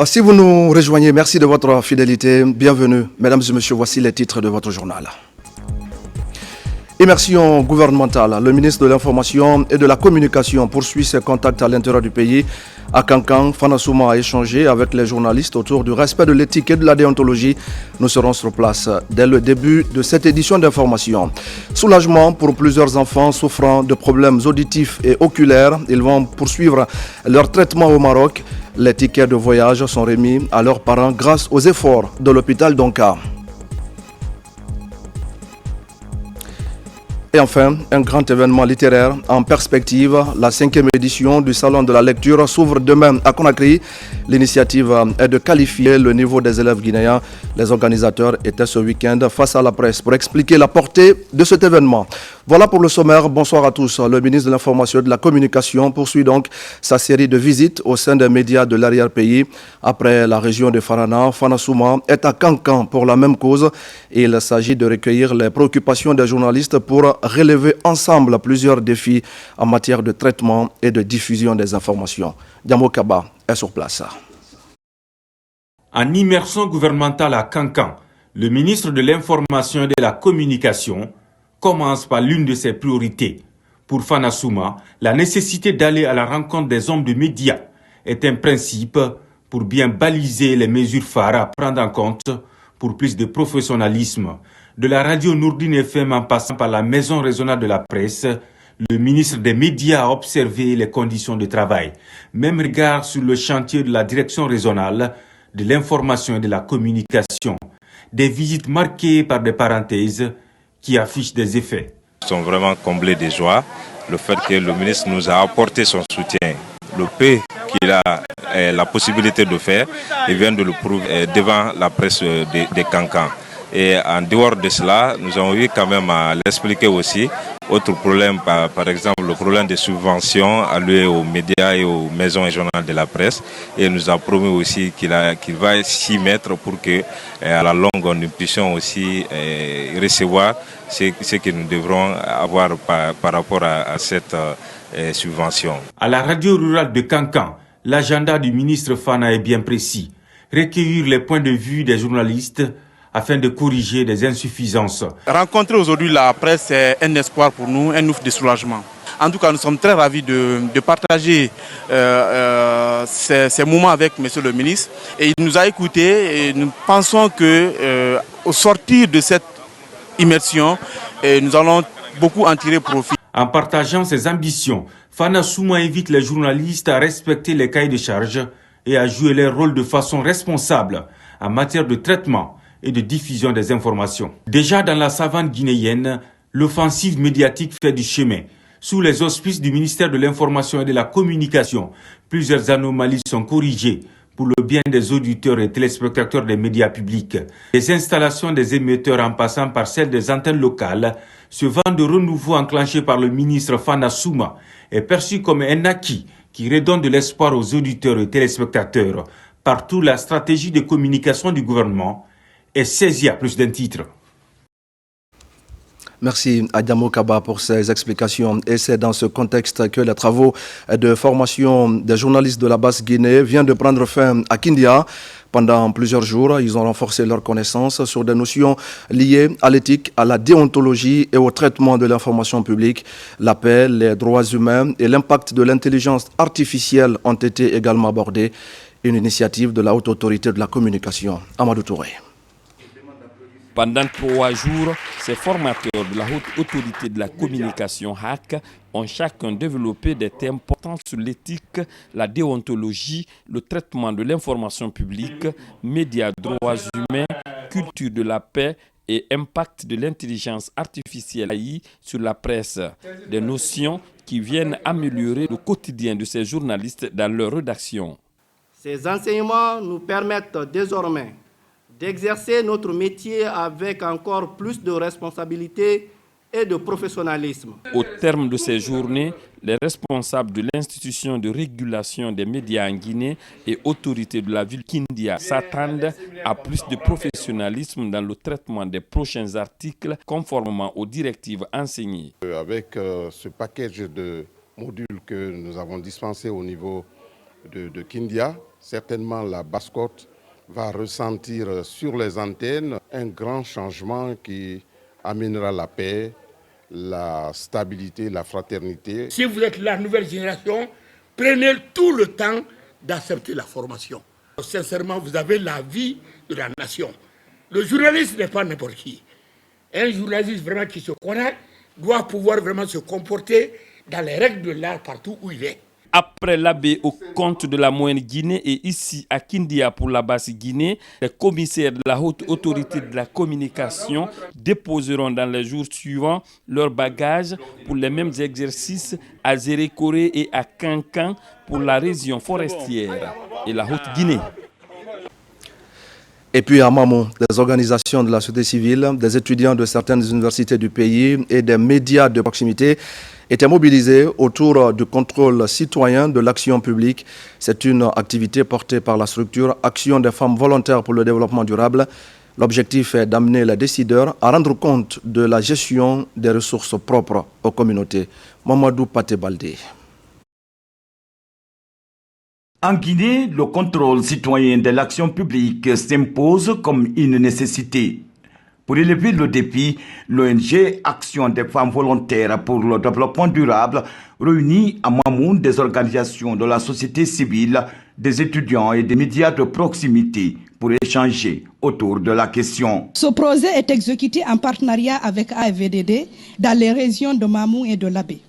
Si vous nous rejoignez, merci de votre fidélité. Bienvenue. Mesdames et messieurs, voici les titres de votre journal. Immersion gouvernementale. Le ministre de l'Information et de la Communication poursuit ses contacts à l'intérieur du pays. À Kankan, Fana Souma a échangé avec les journalistes autour du respect de l'éthique et de la déontologie. Nous serons sur place dès le début de cette édition d'information. Soulagement pour plusieurs enfants souffrant de problèmes auditifs et oculaires. Ils vont poursuivre leur traitement au Maroc. Les tickets de voyage sont remis à leurs parents grâce aux efforts de l'hôpital d'Onka. Et enfin, un grand événement littéraire en perspective. La 5e édition du Salon de la lecture s'ouvre demain à Conakry. L'initiative est de qualifier le niveau des élèves guinéens. Les organisateurs étaient ce week-end face à la presse pour expliquer la portée de cet événement. Voilà pour le sommaire. Bonsoir à tous. Le ministre de l'Information et de la Communication poursuit donc sa série de visites au sein des médias de l'arrière-pays. Après la région de Farana, Fana Souma est à Kankan pour la même cause. Il s'agit de recueillir les préoccupations des journalistes pour relever ensemble plusieurs défis en matière de traitement et de diffusion des informations. Diamo Kaba est sur place. En immersion gouvernementale à Kankan, le ministre de l'Information et de la Communication commence par l'une de ses priorités. Pour Fana Souma, la nécessité d'aller à la rencontre des hommes de médias est un principe pour bien baliser les mesures phares à prendre en compte pour plus de professionnalisme. De la radio Nourdine FM en passant par la maison régionale de la presse, le ministre des médias a observé les conditions de travail. Même regard sur le chantier de la direction régionale de l'information et de la communication. Des visites marquées par des parenthèses qui affichent des effets. Nous sommes vraiment comblés de joie. Le fait que le ministre nous a apporté son soutien, le peu qu'il a la possibilité de faire, il vient de le prouver devant la presse de Kankan. Et en dehors de cela, nous avons eu quand même à l'expliquer aussi. Autre problème, par exemple, le problème des subventions allouées aux médias et aux maisons régionales de la presse. Et nous a promis aussi qu'il va s'y mettre pour que, à la longue, nous puissions aussi recevoir ce que nous devrons avoir par rapport à cette subvention. À la radio rurale de Kankan, l'agenda du ministre Fana est bien précis. Recueillir les points de vue des journalistes afin de corriger des insuffisances. Rencontrer aujourd'hui la presse est un espoir pour nous, un ouf de soulagement. En tout cas, nous sommes très ravis de partager ces moments avec M. le ministre. Et il nous a écoutés et nous pensons qu'au sortir de cette immersion, nous allons beaucoup en tirer profit. En partageant ses ambitions, Fana Souma invite les journalistes à respecter les cahiers de charges et à jouer leur rôle de façon responsable en matière de traitement et de diffusion des informations. Déjà dans la savane guinéenne, l'offensive médiatique fait du chemin. Sous les auspices du ministère de l'Information et de la Communication, plusieurs anomalies sont corrigées pour le bien des auditeurs et téléspectateurs des médias publics. Les installations des émetteurs en passant par celles des antennes locales, ce vent de renouveau enclenché par le ministre Fana Souma est perçu comme un acquis qui redonne de l'espoir aux auditeurs et téléspectateurs. Partout, la stratégie de communication du gouvernement est saisie à plus d'un titre. Merci à Diamo Kaba pour ces explications. Et c'est dans ce contexte que les travaux de formation des journalistes de la Basse-Guinée viennent de prendre fin à Kindia. Pendant plusieurs jours, ils ont renforcé leurs connaissances sur des notions liées à l'éthique, à la déontologie et au traitement de l'information publique. La paix, les droits humains et l'impact de l'intelligence artificielle ont été également abordés. Une initiative de la Haute Autorité de la Communication. Amadou Touré. Pendant 3 jours, ces formateurs de la Haute Autorité de la Communication HAC ont chacun développé des thèmes portant sur l'éthique, la déontologie, le traitement de l'information publique, médias, droits humains, culture de la paix et impact de l'intelligence artificielle AI sur la presse. Des notions qui viennent améliorer le quotidien de ces journalistes dans leur rédaction. Ces enseignements nous permettent désormais d'exercer notre métier avec encore plus de responsabilité et de professionnalisme. Au terme de ces journées, les responsables de l'institution de régulation des médias en Guinée et autorités de la ville Kindia s'attendent à plus de professionnalisme dans le traitement des prochains articles conformément aux directives enseignées. Avec ce package de modules que nous avons dispensé au niveau de Kindia, certainement la Basse-Côte va ressentir sur les antennes un grand changement qui amènera la paix, la stabilité, la fraternité. Si vous êtes la nouvelle génération, prenez tout le temps d'accepter la formation. Sincèrement, vous avez la vie de la nation. Le journaliste n'est pas n'importe qui. Un journaliste vraiment qui se connaît doit pouvoir vraiment se comporter dans les règles de l'art partout où il est. Après l'abbé au compte de la Moyenne Guinée et ici à Kindia pour la Basse Guinée, les commissaires de la haute autorité de la communication déposeront dans les jours suivants leurs bagages pour les mêmes exercices à Zérékoré et à Kankan pour la région forestière et la Haute-Guinée. Et puis à Mamou, des organisations de la société civile, des étudiants de certaines universités du pays et des médias de proximité étaient mobilisés autour du contrôle citoyen de l'action publique. C'est une activité portée par la structure Action des femmes volontaires pour le développement durable. L'objectif est d'amener les décideurs à rendre compte de la gestion des ressources propres aux communautés. Mamadou Paté-Baldé. En Guinée, le contrôle citoyen de l'action publique s'impose comme une nécessité. Pour élever le défi, l'ONG Action des femmes volontaires pour le développement durable réunit à Mamou des organisations de la société civile, des étudiants et des médias de proximité pour échanger autour de la question. Ce projet est exécuté en partenariat avec AFVDD dans les régions de Mamou et de Labé,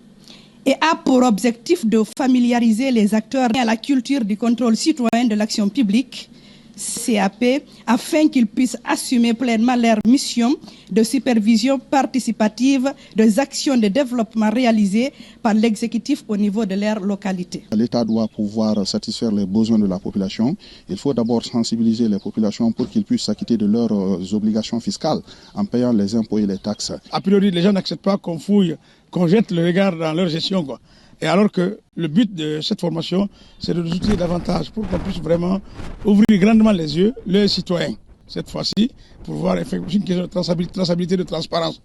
et a pour objectif de familiariser les acteurs à la culture du contrôle citoyen de l'action publique, CAP, afin qu'ils puissent assumer pleinement leur mission de supervision participative des actions de développement réalisées par l'exécutif au niveau de leur localité. L'État doit pouvoir satisfaire les besoins de la population. Il faut d'abord sensibiliser les populations pour qu'ils puissent s'acquitter de leurs obligations fiscales en payant les impôts et les taxes. A priori, les gens n'acceptent pas qu'on fouille, qu'on jette le regard dans leur gestion, quoi. Et alors que le but de cette formation, c'est de nous outiller davantage pour qu'on puisse vraiment ouvrir grandement les yeux, les citoyens, cette fois-ci, pour voir effectivement une question de traçabilité, de transparence.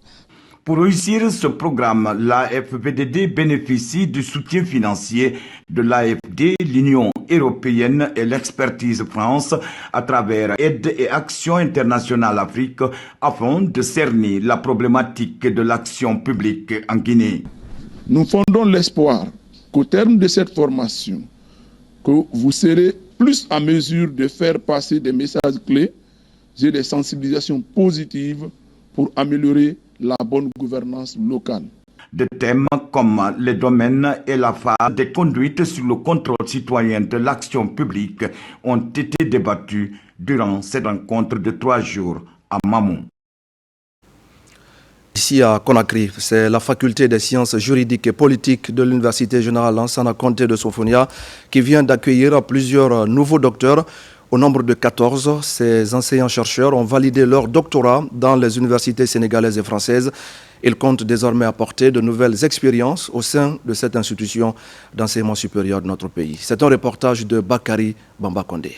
Pour réussir ce programme, l'AFVDD bénéficie du soutien financier de l'AFD, l'Union européenne et l'Expertise France à travers Aide et Action internationale Afrique afin de cerner la problématique de l'action publique en Guinée. Nous fondons l'espoir qu'au terme de cette formation, que vous serez plus en mesure de faire passer des messages clés et des sensibilisations positives pour améliorer la bonne gouvernance locale. Des thèmes comme les domaines et la phase des conduites sur le contrôle citoyen de l'action publique ont été débattus durant cette rencontre de 3 jours à Mamou. Ici à Conakry, c'est la faculté des sciences juridiques et politiques de l'Université générale Lansana Conté de Sofonia qui vient d'accueillir plusieurs nouveaux docteurs. Au nombre de 14, ces enseignants-chercheurs ont validé leur doctorat dans les universités sénégalaises et françaises. Ils comptent désormais apporter de nouvelles expériences au sein de cette institution d'enseignement supérieur de notre pays. C'est un reportage de Bakary Bambakondé.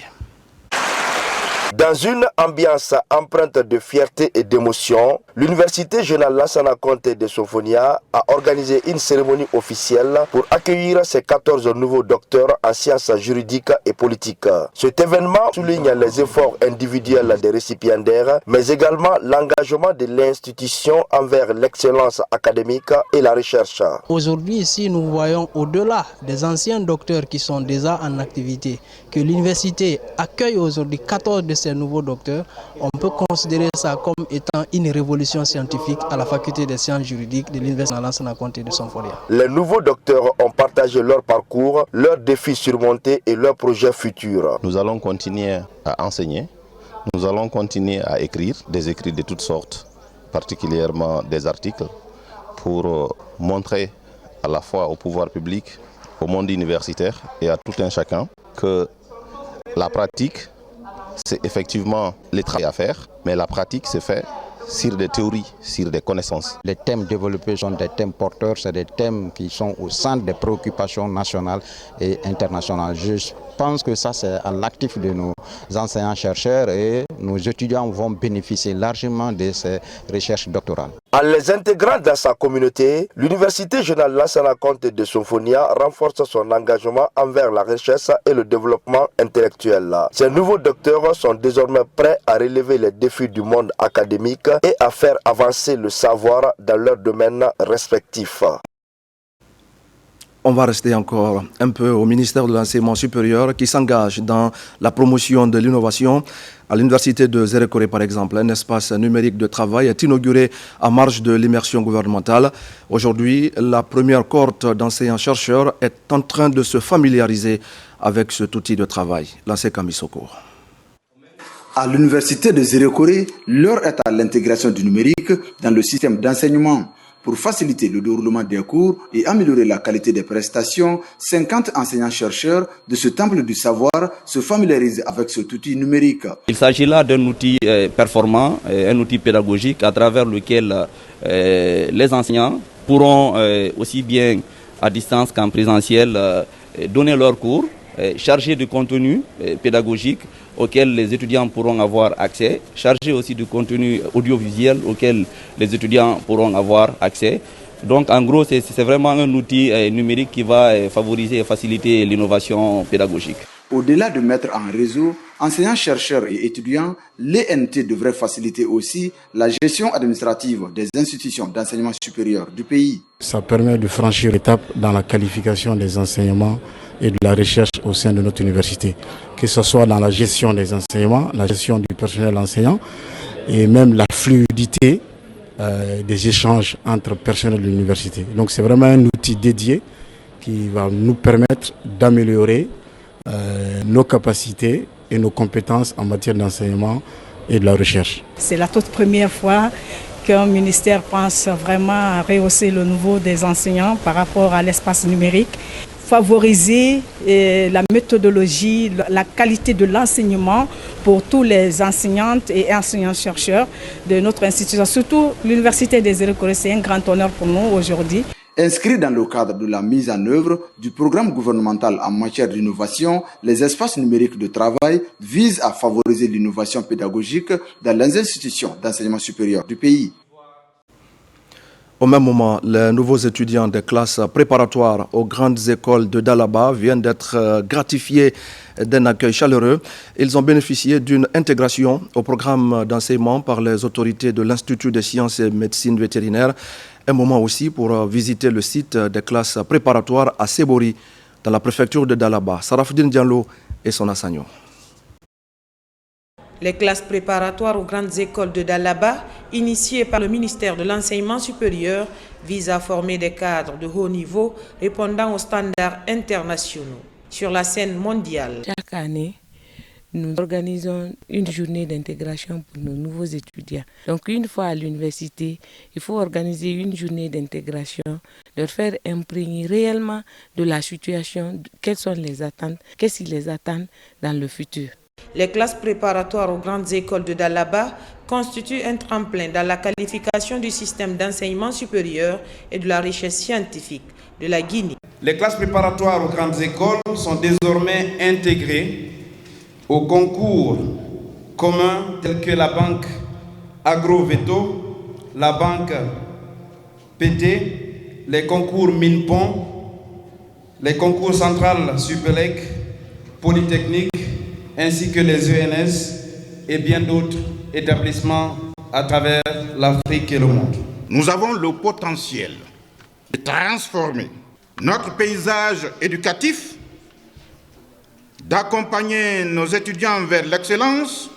Dans une ambiance empreinte de fierté et d'émotion, l'Université générale Lansana Conté de Sofonia a organisé une cérémonie officielle pour accueillir ses 14 nouveaux docteurs en sciences juridiques et politiques. Cet événement souligne les efforts individuels des récipiendaires, mais également l'engagement de l'institution envers l'excellence académique et la recherche. Aujourd'hui, ici, nous voyons au-delà des anciens docteurs qui sont déjà en activité, que l'université accueille aujourd'hui 14 de ces nouveaux docteurs. On peut considérer ça comme étant une révolution scientifique à la faculté des sciences juridiques de l'Université Lansana Conté de Sofonia. Les nouveaux docteurs ont partagé leur parcours, leurs défis surmontés et leurs projets futurs. Nous allons continuer à enseigner, nous allons continuer à écrire, des écrits de toutes sortes, particulièrement des articles, pour montrer à la fois au pouvoir public, au monde universitaire et à tout un chacun que la pratique, c'est effectivement le travail à faire, mais la pratique se fait sur des théories, sur des connaissances. Les thèmes développés sont des thèmes porteurs, c'est des thèmes qui sont au centre des préoccupations nationales et internationales. Je pense que ça c'est à l'actif de nos enseignants-chercheurs et nos étudiants vont bénéficier largement de ces recherches doctorales. En les intégrant dans sa communauté, l'Université Jeune Lansana Conté de Sofonia renforce son engagement envers la recherche et le développement intellectuel. Ces nouveaux docteurs sont désormais prêts à relever les défis du monde académique et à faire avancer le savoir dans leurs domaines respectifs. On va rester encore un peu au ministère de l'Enseignement supérieur qui s'engage dans la promotion de l'innovation. À l'université de Zérékoré, par exemple, un espace numérique de travail est inauguré en marge de l'immersion gouvernementale. Aujourd'hui, la première cohorte d'enseignants-chercheurs est en train de se familiariser avec cet outil de travail. Lancé Kamisoko. À l'université de Zérékoré, l'heure est à l'intégration du numérique dans le système d'enseignement. Pour faciliter le déroulement des cours et améliorer la qualité des prestations, 50 enseignants-chercheurs de ce temple du savoir se familiarisent avec cet outil numérique. Il s'agit là d'un outil performant, un outil pédagogique à travers lequel les enseignants pourront aussi bien à distance qu'en présentiel donner leurs cours, chargés de contenu pédagogique auquel les étudiants pourront avoir accès, chargés aussi de contenu audiovisuel auquel les étudiants pourront avoir accès. Donc en gros, c'est vraiment un outil numérique qui va favoriser et faciliter l'innovation pédagogique. Au-delà de mettre en réseau, enseignants, chercheurs et étudiants, l'ENT devrait faciliter aussi la gestion administrative des institutions d'enseignement supérieur du pays. Ça permet de franchir l'étape dans la qualification des enseignements et de la recherche au sein de notre université, que ce soit dans la gestion des enseignements, la gestion du personnel enseignant et même la fluidité des échanges entre personnel de l'université. Donc c'est vraiment un outil dédié qui va nous permettre d'améliorer nos capacités et nos compétences en matière d'enseignement et de la recherche. C'est la toute première fois qu'un ministère pense vraiment à rehausser le niveau des enseignants par rapport à l'espace numérique, favoriser la méthodologie, la qualité de l'enseignement pour tous les enseignantes et enseignants-chercheurs de notre institution. Surtout l'Université des Zérékoré, c'est un grand honneur pour nous aujourd'hui. Inscrits dans le cadre de la mise en œuvre du programme gouvernemental en matière d'innovation, les espaces numériques de travail visent à favoriser l'innovation pédagogique dans les institutions d'enseignement supérieur du pays. Au même moment, les nouveaux étudiants des classes préparatoires aux grandes écoles de Dalaba viennent d'être gratifiés d'un accueil chaleureux. Ils ont bénéficié d'une intégration au programme d'enseignement par les autorités de l'Institut des sciences et médecine vétérinaire. Un moment aussi pour visiter le site des classes préparatoires à Sebori, dans la préfecture de Dalaba. Sarafudine Diallo et son Assagno. Les classes préparatoires aux grandes écoles de Dalaba, initiées par le ministère de l'Enseignement supérieur, visent à former des cadres de haut niveau répondant aux standards internationaux sur la scène mondiale. Chaque année, nous organisons une journée d'intégration pour nos nouveaux étudiants. Donc une fois à l'université, il faut organiser une journée d'intégration, leur faire imprégner réellement de la situation, quelles sont les attentes, qu'est-ce qui les attend dans le futur. Les classes préparatoires aux grandes écoles de Dalaba constituent un tremplin dans la qualification du système d'enseignement supérieur et de la richesse scientifique de la Guinée. Les classes préparatoires aux grandes écoles sont désormais intégrées aux concours communs tels que la banque Agro-Veto, la banque PT, les concours Minpon, les concours centrales Supélec, Polytechnique, ainsi que les ENS et bien d'autres établissements à travers l'Afrique et le monde. Nous avons le potentiel de transformer notre paysage éducatif, d'accompagner nos étudiants vers l'excellence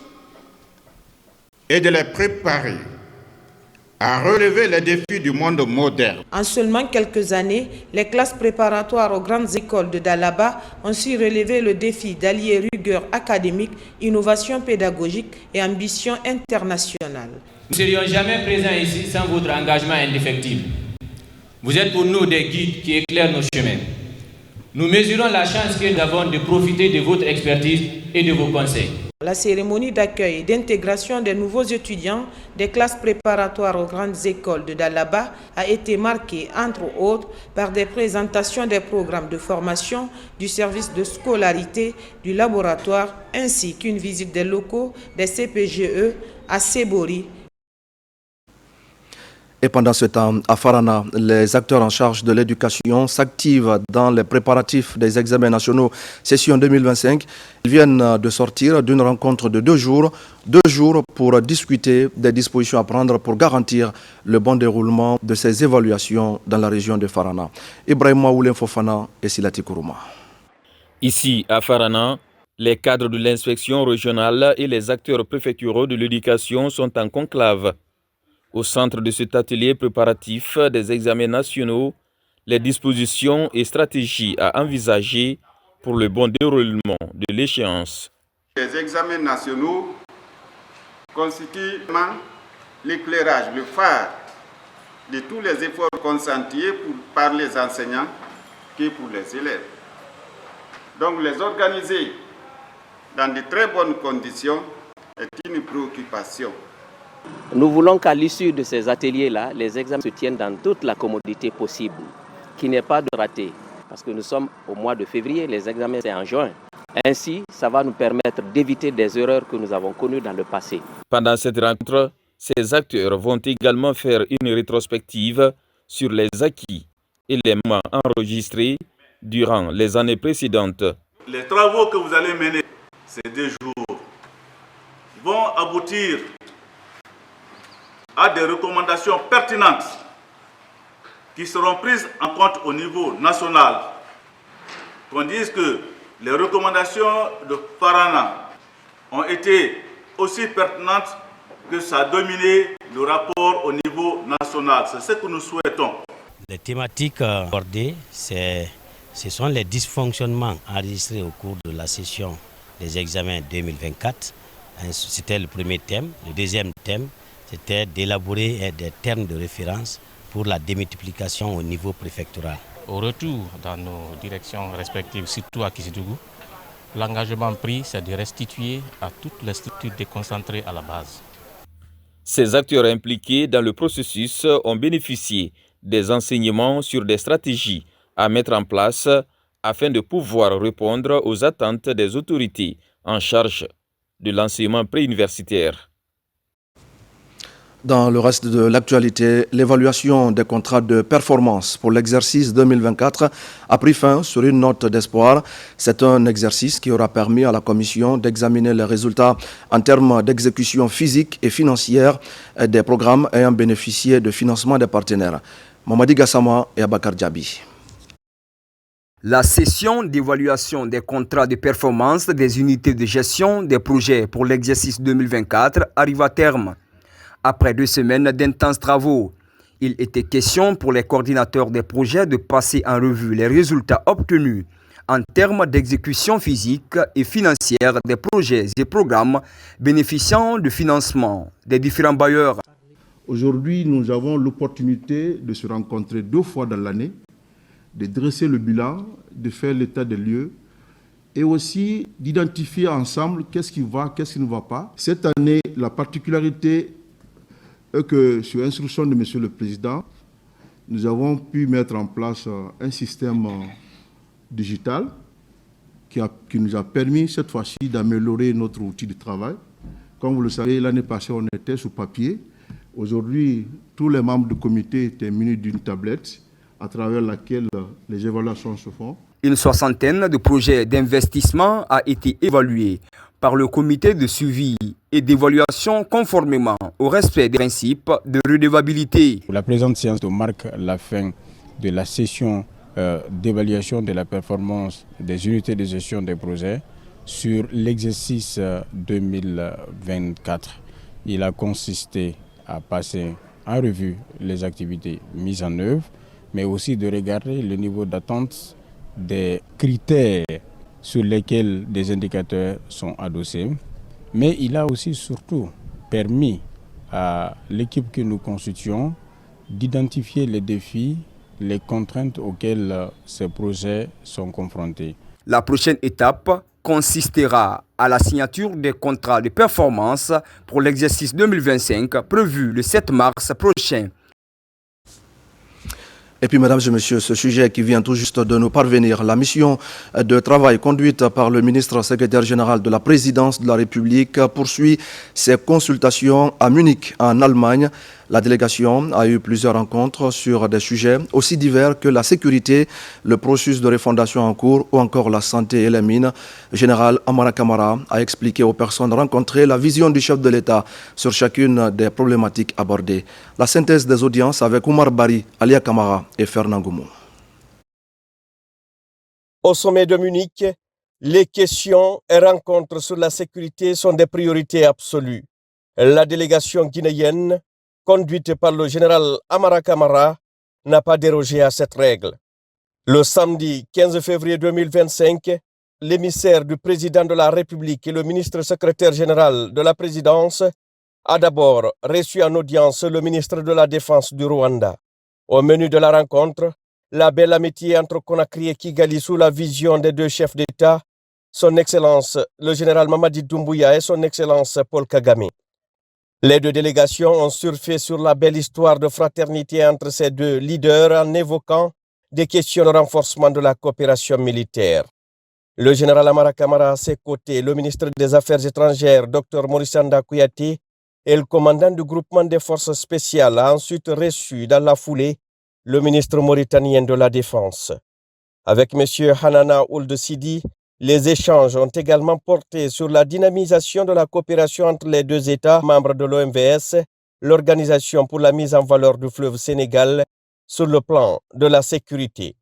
et de les préparer à relever les défis du monde moderne. En seulement quelques années, les classes préparatoires aux grandes écoles de Dalaba ont su relever le défi d'allier rigueur académique, innovation pédagogique et ambition internationale. Nous ne serions jamais présents ici sans votre engagement indéfectible. Vous êtes pour nous des guides qui éclairent nos chemins. Nous mesurons la chance que nous avons de profiter de votre expertise et de vos conseils. La cérémonie d'accueil et d'intégration des nouveaux étudiants des classes préparatoires aux grandes écoles de Dalaba a été marquée, entre autres, par des présentations des programmes de formation, du service de scolarité, du laboratoire, ainsi qu'une visite des locaux des CPGE à Sebori. Et pendant ce temps, à Farana, les acteurs en charge de l'éducation s'activent dans les préparatifs des examens nationaux session 2025. Ils viennent de sortir d'une rencontre de 2 jours pour discuter des dispositions à prendre pour garantir le bon déroulement de ces évaluations dans la région de Farana. Ibrahima Oulin Fofana et Silati Kourouma. Ici, à Farana, les cadres de l'inspection régionale et les acteurs préfecturaux de l'éducation sont en conclave. Au centre de cet atelier préparatif des examens nationaux, les dispositions et stratégies à envisager pour le bon déroulement de l'échéance. Les examens nationaux constituent l'éclairage, le phare de tous les efforts consentis par les enseignants que pour les élèves. Donc les organiser dans de très bonnes conditions est une préoccupation. Nous voulons qu'à l'issue de ces ateliers-là, les examens se tiennent dans toute la commodité possible, qu'il n'y ait pas de raté. Parce que nous sommes au mois de février, les examens c'est en juin. Ainsi, ça va nous permettre d'éviter des erreurs que nous avons connues dans le passé. Pendant cette rencontre, ces acteurs vont également faire une rétrospective sur les acquis et les moments enregistrés durant les années précédentes. Les travaux que vous allez mener ces 2 jours vont aboutir à des recommandations pertinentes qui seront prises en compte au niveau national. Qu'on dise que les recommandations de Farana ont été aussi pertinentes que ça a dominé le rapport au niveau national. C'est ce que nous souhaitons. Les thématiques abordées, ce sont les dysfonctionnements enregistrés au cours de la session des examens 2024. C'était le premier thème. Le deuxième thème, c'était d'élaborer des termes de référence pour la démultiplication au niveau préfectoral. Au retour dans nos directions respectives, surtout à Kissidougou, l'engagement pris, c'est de restituer à toutes les structures déconcentrées à la base. Ces acteurs impliqués dans le processus ont bénéficié des enseignements sur des stratégies à mettre en place afin de pouvoir répondre aux attentes des autorités en charge de l'enseignement préuniversitaire. Dans le reste de l'actualité, l'évaluation des contrats de performance pour l'exercice 2024 a pris fin sur une note d'espoir. C'est un exercice qui aura permis à la Commission d'examiner les résultats en termes d'exécution physique et financière des programmes ayant bénéficié de financement des partenaires. Mamadi Gassama et Abakar Djabi. La session d'évaluation des contrats de performance des unités de gestion des projets pour l'exercice 2024 arrive à terme. Après 2 semaines d'intenses travaux, il était question pour les coordinateurs des projets de passer en revue les résultats obtenus en termes d'exécution physique et financière des projets et programmes bénéficiant du financement des différents bailleurs. Aujourd'hui, nous avons l'opportunité de se rencontrer 2 fois dans l'année, de dresser le bilan, de faire l'état des lieux et aussi d'identifier ensemble qu'est-ce qui va, qu'est-ce qui ne va pas. Cette année, la particularité que sur instruction de Monsieur le Président, nous avons pu mettre en place un système digital qui nous a permis cette fois-ci d'améliorer notre outil de travail. Comme vous le savez, l'année passée, on était sous papier. Aujourd'hui, tous les membres du comité étaient munis d'une tablette à travers laquelle les évaluations se font. Une soixantaine de projets d'investissement a été évalués par le comité de suivi et d'évaluation conformément au respect des principes de redevabilité. La présente séance marque la fin de la session d'évaluation de la performance des unités de gestion des projets sur l'exercice 2024. Il a consisté à passer en revue les activités mises en œuvre, mais aussi de regarder le niveau d'attente des critères sur lesquels des indicateurs sont adossés. Mais il a aussi surtout permis à l'équipe que nous constituons d'identifier les défis, les contraintes auxquelles ces projets sont confrontés. La prochaine étape consistera à la signature des contrats de performance pour l'exercice 2025 prévu le 7 mars prochain. Et puis, mesdames et messieurs, ce sujet qui vient tout juste de nous parvenir, la mission de travail conduite par le ministre secrétaire général de la présidence de la République poursuit ses consultations à Munich, en Allemagne. La délégation a eu plusieurs rencontres sur des sujets aussi divers que la sécurité, le processus de refondation en cours ou encore la santé et les mines. Le général Amara Kamara a expliqué aux personnes rencontrées la vision du chef de l'État sur chacune des problématiques abordées. La synthèse des audiences avec Oumar Bari, Alia Kamara et Fernand Goumou. Au sommet de Munich, les questions et rencontres sur la sécurité sont des priorités absolues. La délégation guinéenne, conduite par le général Amara Kamara, n'a pas dérogé à cette règle. Le samedi 15 février 2025, l'émissaire du président de la République et le ministre secrétaire général de la présidence a d'abord reçu en audience le ministre de la Défense du Rwanda. Au menu de la rencontre, la belle amitié entre Conakry et Kigali sous la vision des deux chefs d'État, son Excellence le général Mamadi Doumbouya et son Excellence Paul Kagame. Les deux délégations ont surfé sur la belle histoire de fraternité entre ces deux leaders en évoquant des questions de renforcement de la coopération militaire. Le général Amara Kamara à ses côtés, le ministre des Affaires étrangères, Dr Morissanda Kouyaté, et le commandant du groupement des forces spéciales a ensuite reçu dans la foulée le ministre mauritanien de la Défense. Avec M. Hanana Ould Sidi, les échanges ont également porté sur la dynamisation de la coopération entre les deux États membres de l'OMVS, l'Organisation pour la mise en valeur du fleuve Sénégal, sur le plan de la sécurité.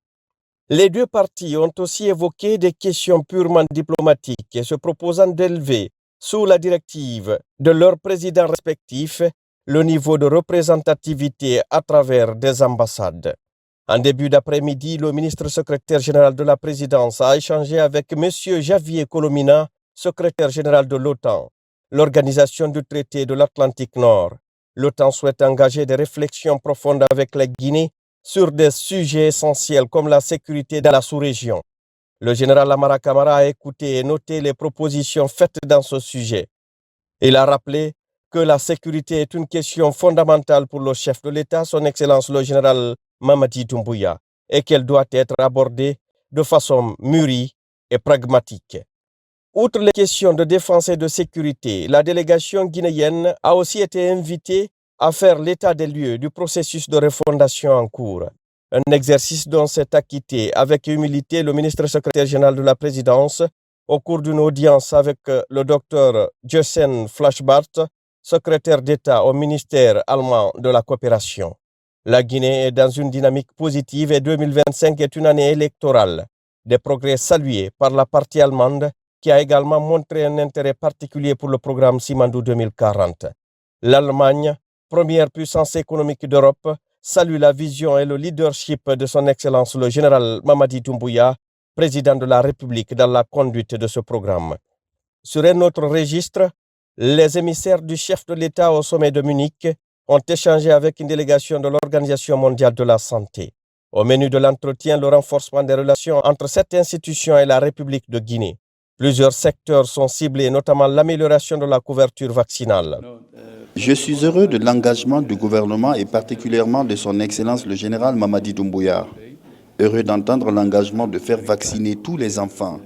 Les deux parties ont aussi évoqué des questions purement diplomatiques et se proposant d'élever, sous la directive de leurs présidents respectifs, le niveau de représentativité à travers des ambassades. En début d'après-midi, le ministre secrétaire général de la présidence a échangé avec M. Javier Colomina, secrétaire général de l'OTAN, l'organisation du traité de l'Atlantique Nord. L'OTAN souhaite engager des réflexions profondes avec la Guinée sur des sujets essentiels comme la sécurité dans la sous-région. Le général Amara Kamara a écouté et noté les propositions faites dans ce sujet. Il a rappelé que la sécurité est une question fondamentale pour le chef de l'État, son Excellence le général Mamadi Doumbouya, et qu'elle doit être abordée de façon mûrie et pragmatique. Outre les questions de défense et de sécurité, la délégation guinéenne a aussi été invitée à faire l'état des lieux du processus de refondation en cours. Un exercice dont s'est acquitté avec humilité le ministre secrétaire général de la présidence au cours d'une audience avec le docteur Jossen Flashbart, secrétaire d'État au ministère allemand de la coopération. La Guinée est dans une dynamique positive et 2025 est une année électorale. Des progrès salués par la partie allemande qui a également montré un intérêt particulier pour le programme Simandou 2040. L'Allemagne, première puissance économique d'Europe, salue la vision et le leadership de son Excellence le général Mamadi Doumbouya, président de la République dans la conduite de ce programme. Sur un autre registre, les émissaires du chef de l'État au sommet de Munich ont échangé avec une délégation de l'Organisation mondiale de la santé. Au menu de l'entretien, le renforcement des relations entre cette institution et la République de Guinée. Plusieurs secteurs sont ciblés, notamment l'amélioration de la couverture vaccinale. Je suis heureux de l'engagement du gouvernement et particulièrement de son Excellence le général Mamadi Doumbouya. Heureux d'entendre l'engagement de faire vacciner tous les enfants.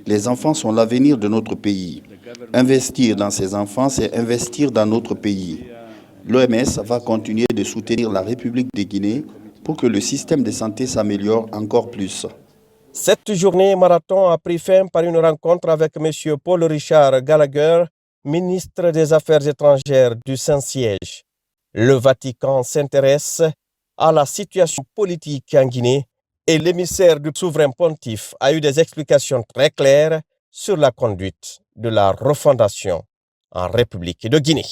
Les enfants sont l'avenir de notre pays. Investir dans ces enfants, c'est investir dans notre pays. L'OMS va continuer de soutenir la République de Guinée pour que le système de santé s'améliore encore plus. Cette journée marathon a pris fin par une rencontre avec M. Paul Richard Gallagher, ministre des Affaires étrangères du Saint-Siège. Le Vatican s'intéresse à la situation politique en Guinée et l'émissaire du souverain pontife a eu des explications très claires sur la conduite de la refondation en République de Guinée.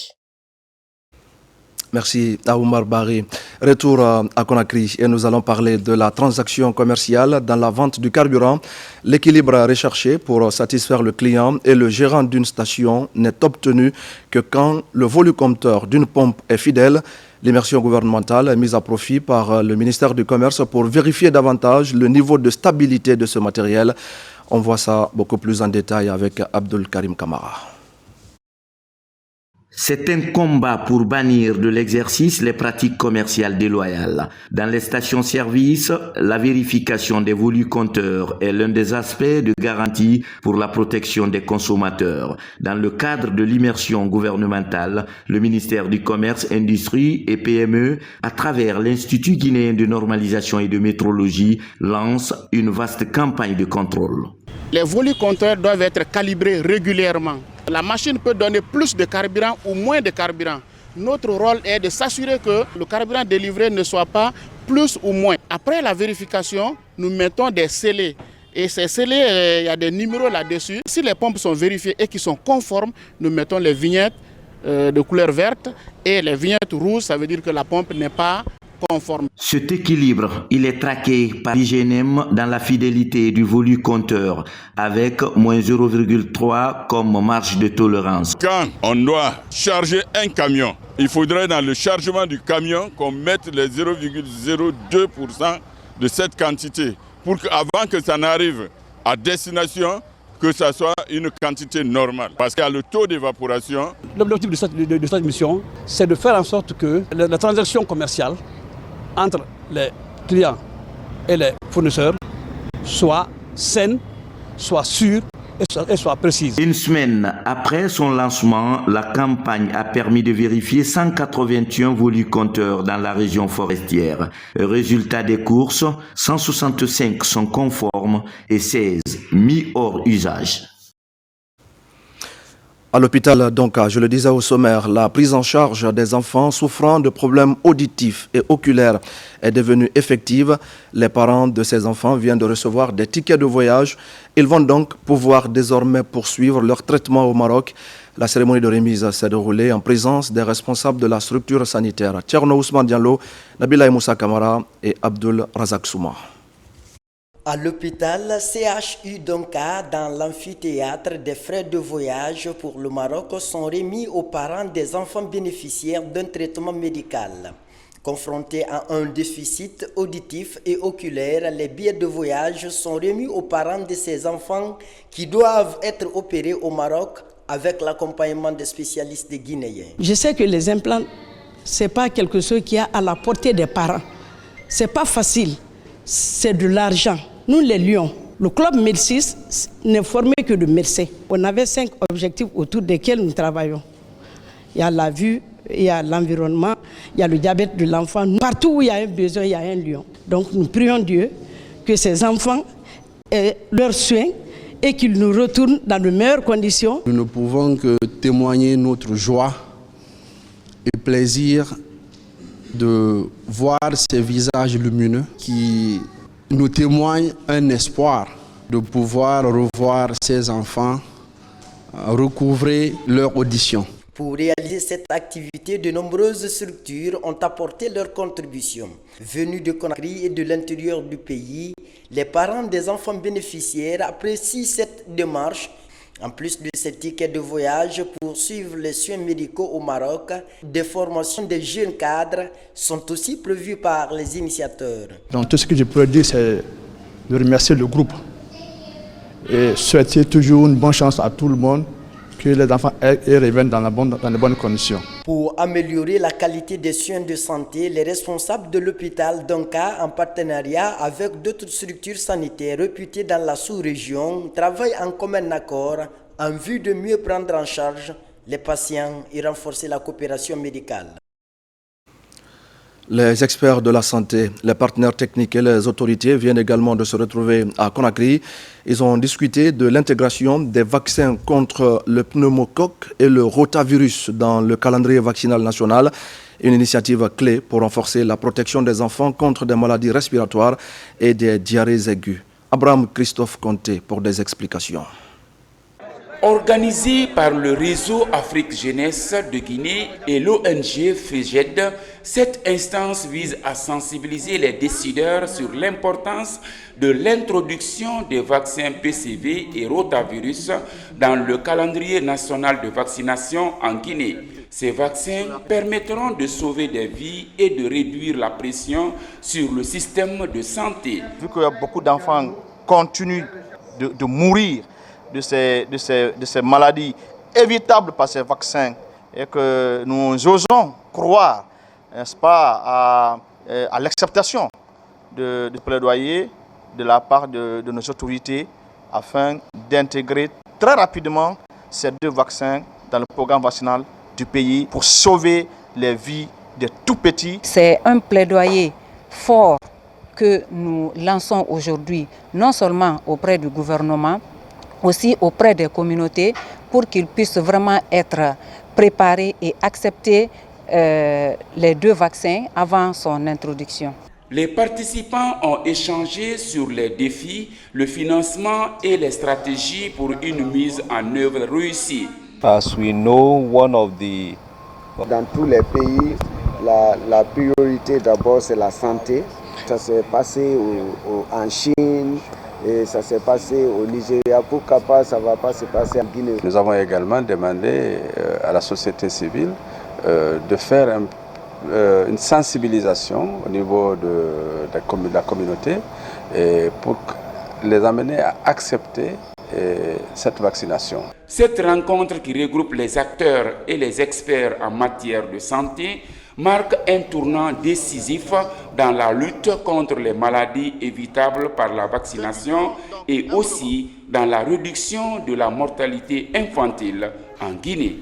Merci à Oumar Bari. Retour à Conakry et nous allons parler de la transaction commerciale dans la vente du carburant. L'équilibre recherché pour satisfaire le client et le gérant d'une station n'est obtenu que quand le volucompteur d'une pompe est fidèle. L'immersion gouvernementale est mise à profit par le ministère du Commerce pour vérifier davantage le niveau de stabilité de ce matériel. On voit ça beaucoup plus en détail avec Abdul Karim Kamara. C'est un combat pour bannir de l'exercice les pratiques commerciales déloyales. Dans les stations-service, la vérification des volus compteurs est l'un des aspects de garantie pour la protection des consommateurs. Dans le cadre de l'immersion gouvernementale, le ministère du Commerce, Industrie et PME, à travers l'Institut guinéen de normalisation et de métrologie, lance une vaste campagne de contrôle. Les volus compteurs doivent être calibrés régulièrement. La machine peut donner plus de carburant ou moins de carburant. Notre rôle est de s'assurer que le carburant délivré ne soit pas plus ou moins. Après la vérification, nous mettons des scellés. Et ces scellés, il y a des numéros là-dessus. Si les pompes sont vérifiées et qui sont conformes, nous mettons les vignettes de couleur verte. Et les vignettes rouges, ça veut dire que la pompe n'est pas conforme. Cet équilibre, il est traqué par l'IGNM dans la fidélité du volu compteur avec moins 0,3 comme marge de tolérance. Quand on doit charger un camion, il faudrait dans le chargement du camion qu'on mette les 0,02% de cette quantité pour qu'avant que ça n'arrive à destination, que ça soit une quantité normale. Parce qu'il y a le taux d'évaporation. L'objectif de cette mission, c'est de faire en sorte que la transaction commerciale entre les clients et les fournisseurs soit saine, soit sûre et soit précise. Une semaine après son lancement, la campagne a permis de vérifier 181 volus compteurs dans la région forestière. Résultat des courses, 165 sont conformes et 16 mis hors usage. À l'hôpital, donc, je le disais au sommaire, la prise en charge des enfants souffrant de problèmes auditifs et oculaires est devenue effective. Les parents de ces enfants viennent de recevoir des tickets de voyage. Ils vont donc pouvoir désormais poursuivre leur traitement au Maroc. La cérémonie de remise s'est déroulée en présence des responsables de la structure sanitaire, Tcherno Ousmane Diallo, Nabila Moussa Kamara et Abdul Razak Souma. À l'hôpital CHU Donka, dans l'amphithéâtre, des frais de voyage pour le Maroc sont remis aux parents des enfants bénéficiaires d'un traitement médical. Confrontés à un déficit auditif et oculaire, les billets de voyage sont remis aux parents de ces enfants qui doivent être opérés au Maroc avec l'accompagnement des spécialistes guinéens. Je sais que les implants, ce n'est pas quelque chose qui est à la portée des parents. Ce n'est pas facile, c'est de l'argent. Nous, les Lions, le club Médcis n'est formé que de médecins. On avait 5 objectifs autour desquels nous travaillons. Il y a la vue, il y a l'environnement, il y a le diabète de l'enfant. Partout où il y a un besoin, il y a un lion. Donc nous prions Dieu que ces enfants aient leurs soins et qu'ils nous retournent dans de meilleures conditions. Nous ne pouvons que témoigner notre joie et plaisir de voir ces visages lumineux qui nous témoignent un espoir de pouvoir revoir ces enfants recouvrer leur audition. Pour réaliser cette activité, de nombreuses structures ont apporté leur contribution. Venus de Conakry et de l'intérieur du pays, les parents des enfants bénéficiaires apprécient cette démarche. En plus de ces tickets de voyage pour suivre les soins médicaux au Maroc, des formations des jeunes cadres sont aussi prévues par les initiateurs. Donc tout ce que je pourrais dire, c'est de remercier le groupe et souhaiter toujours une bonne chance à tout le monde, que les enfants reviennent dans les bonnes conditions. Pour améliorer la qualité des soins de santé, les responsables de l'hôpital Donka, en partenariat avec d'autres structures sanitaires réputées dans la sous-région, travaillent en commun accord en vue de mieux prendre en charge les patients et renforcer la coopération médicale. Les experts de la santé, les partenaires techniques et les autorités viennent également de se retrouver à Conakry. Ils ont discuté de l'intégration des vaccins contre le pneumocoque et le rotavirus dans le calendrier vaccinal national. Une initiative clé pour renforcer la protection des enfants contre des maladies respiratoires et des diarrhées aiguës. Abraham Christophe Conté pour des explications. Organisée par le réseau Afrique Jeunesse de Guinée et l'ONG FEGED, cette instance vise à sensibiliser les décideurs sur l'importance de l'introduction des vaccins PCV et rotavirus dans le calendrier national de vaccination en Guinée. Ces vaccins permettront de sauver des vies et de réduire la pression sur le système de santé. Vu que beaucoup d'enfants continuent de mourir de ces maladies évitables par ces vaccins et que nous osons croire, n'est-ce pas, à l'acceptation de plaidoyer de la part de nos autorités afin d'intégrer très rapidement ces 2 vaccins dans le programme vaccinal du pays pour sauver les vies des tout-petits. C'est un plaidoyer fort que nous lançons aujourd'hui, non seulement auprès du gouvernement, aussi auprès des communautés, pour qu'ils puissent vraiment être préparés et accepter les 2 vaccins avant son introduction. Les participants ont échangé sur les défis, le financement et les stratégies pour une mise en œuvre réussie. As we know, dans tous les pays, la priorité d'abord c'est la santé. Ça s'est passé en Chine et ça s'est passé au Nigeria. Pourquoi pas, ça ne va pas se passer en Guinée. Nous avons également demandé à la société civile de faire une sensibilisation au niveau de la communauté pour les amener à accepter cette vaccination. Cette rencontre qui regroupe les acteurs et les experts en matière de santé marque un tournant décisif dans la lutte contre les maladies évitables par la vaccination et aussi dans la réduction de la mortalité infantile en Guinée.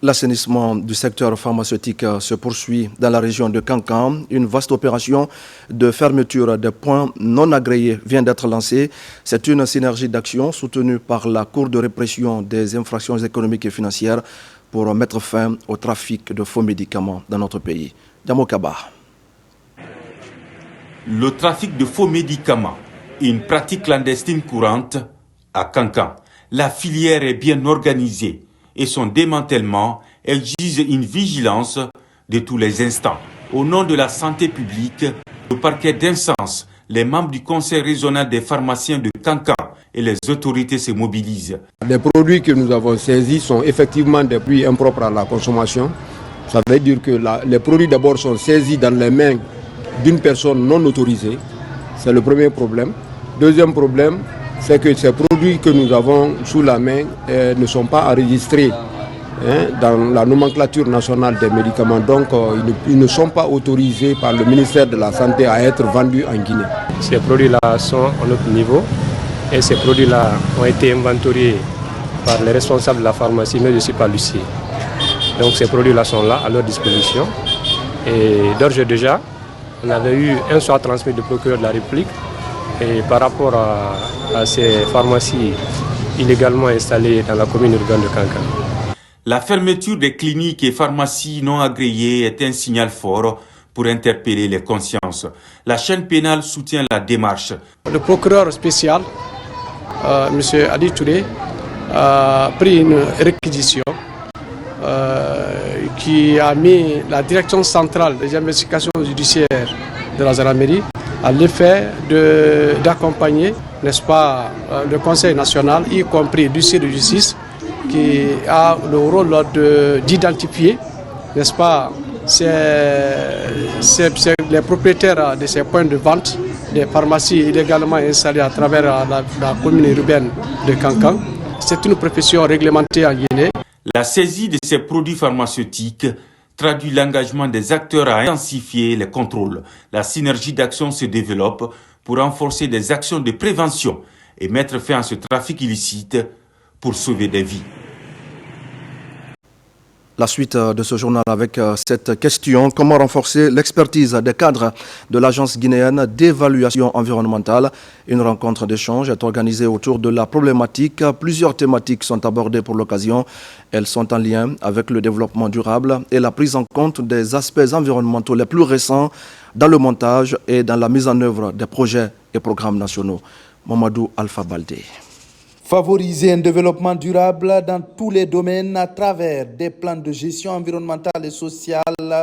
L'assainissement du secteur pharmaceutique se poursuit dans la région de Kankan. Une vaste opération de fermeture des points non agréés vient d'être lancée. C'est une synergie d'action soutenue par la Cour de répression des infractions économiques et financières pour mettre fin au trafic de faux médicaments dans notre pays. Djamo Kaba. Le trafic de faux médicaments est une pratique clandestine courante à Kankan. La filière est bien organisée et son démantèlement exige une vigilance de tous les instants. Au nom de la santé publique, le parquet d'Incense, les membres du conseil régional des pharmaciens de Kankan et les autorités se mobilisent. Les produits que nous avons saisis sont effectivement des produits impropres à la consommation. Ça veut dire que les produits d'abord sont saisis dans les mains d'une personne non autorisée. C'est le premier problème. Deuxième problème, c'est que ces produits que nous avons sous la main ne sont pas enregistrés dans la nomenclature nationale des médicaments. Donc, ils ne sont pas autorisés par le ministère de la Santé à être vendus en Guinée. Ces produits-là sont à notre niveau et ces produits-là ont été inventoriés par les responsables de la pharmacie, mais je ne suis pas Lucie. Donc, ces produits-là sont là, à leur disposition. Et d'ores et déjà, on avait eu un soir transmis du procureur de la République. Et par rapport à ces pharmacies illégalement installées dans la commune urbaine de Kankan. La fermeture des cliniques et pharmacies non agréées est un signal fort pour interpeller les consciences. La chaîne pénale soutient la démarche. Le procureur spécial, M. Adi Touré, a pris une réquisition qui a mis la direction centrale des investigations judiciaires de la gendarmerie à l'effet d'accompagner, n'est-ce pas, le Conseil national, y compris l'huissier de justice, qui a le rôle d'identifier, n'est-ce pas, les propriétaires de ces points de vente, des pharmacies illégalement installées à travers la commune urbaine de Kankan. C'est une profession réglementée en Guinée. La saisie de ces produits pharmaceutiques traduit l'engagement des acteurs à intensifier les contrôles. La synergie d'action se développe pour renforcer des actions de prévention et mettre fin à ce trafic illicite pour sauver des vies. La suite de ce journal avec cette question: comment renforcer l'expertise des cadres de l'Agence guinéenne d'évaluation environnementale? Une rencontre d'échange est organisée autour de la problématique. Plusieurs thématiques sont abordées pour l'occasion. Elles sont en lien avec le développement durable et la prise en compte des aspects environnementaux les plus récents dans le montage et dans la mise en œuvre des projets et programmes nationaux. Mamadou Alpha Baldé. Favoriser un développement durable dans tous les domaines à travers des plans de gestion environnementale et sociale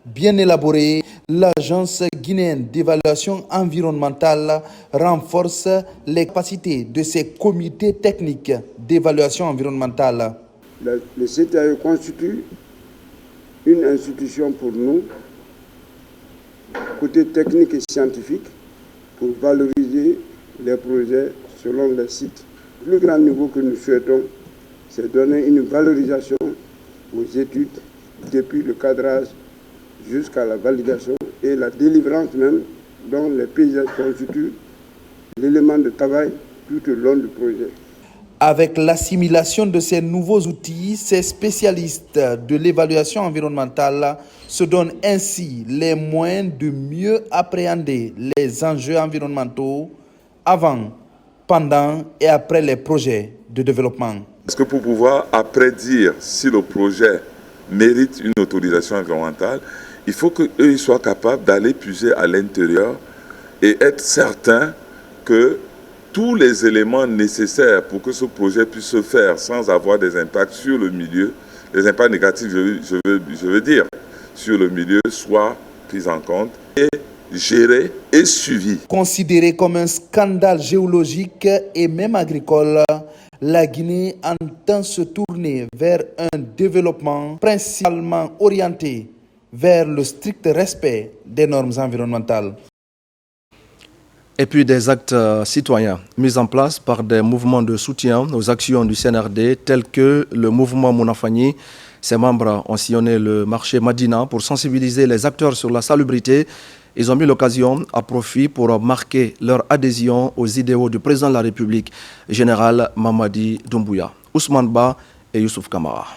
bien élaborés, l'Agence guinéenne d'évaluation environnementale renforce les capacités de ses comités techniques d'évaluation environnementale. Le CTAE constitue une institution pour nous, côté technique et scientifique, pour valoriser les projets selon les sites. Le plus grand niveau que nous souhaitons, c'est donner une valorisation aux études depuis le cadrage jusqu'à la validation et la délivrance même, dont les paysages constituent l'élément de travail tout au long du projet. Avec l'assimilation de ces nouveaux outils, ces spécialistes de l'évaluation environnementale se donnent ainsi les moyens de mieux appréhender les enjeux environnementaux avant, pendant et après les projets de développement. Parce que pour pouvoir après dire si le projet mérite une autorisation environnementale, il faut qu'eux soient capables d'aller puiser à l'intérieur et être certains que tous les éléments nécessaires pour que ce projet puisse se faire sans avoir des impacts sur le milieu, les impacts négatifs, je veux dire, sur le milieu, soient pris en compte et gérés et suivis. Considéré comme un scandale géologique et même agricole, la Guinée entend se tourner vers un développement principalement orienté vers le strict respect des normes environnementales. Et puis des actes citoyens mis en place par des mouvements de soutien aux actions du CNRD tels que le mouvement Mounafani. Ses membres ont sillonné le marché Madina pour sensibiliser les acteurs sur la salubrité. Ils ont mis l'occasion à profit pour marquer leur adhésion aux idéaux du président de la République, général Mamadi Doumbouya, Ousmane Ba et Youssouf Kamara.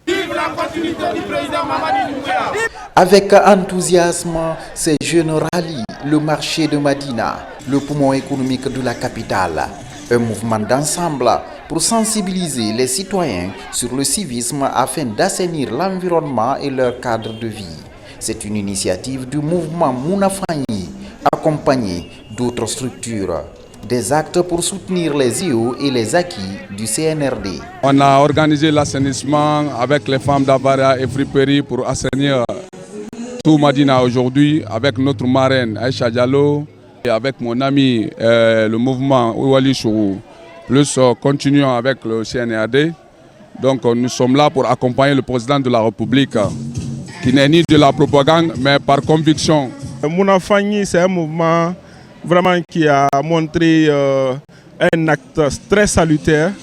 Vive la continuité du président Mamadi Doumbouya. Avec enthousiasme, ces jeunes rallient le marché de Madina, le poumon économique de la capitale. Un mouvement d'ensemble pour sensibiliser les citoyens sur le civisme afin d'assainir l'environnement et leur cadre de vie. C'est une initiative du mouvement Mounafani, accompagnée d'autres structures. Des actes pour soutenir les IO et les acquis du CNRD. On a organisé l'assainissement avec les femmes d'Avaria et Friperie pour assainir tout Madina aujourd'hui avec notre marraine Aïcha Diallo et avec mon ami le mouvement Ouali Chourou. Plus continuons avec le CNRD. Donc nous sommes là pour accompagner le président de la République qui n'est ni de la propagande mais par conviction. Mounafani, c'est un mouvement vraiment qui a montré un acte très salutaire,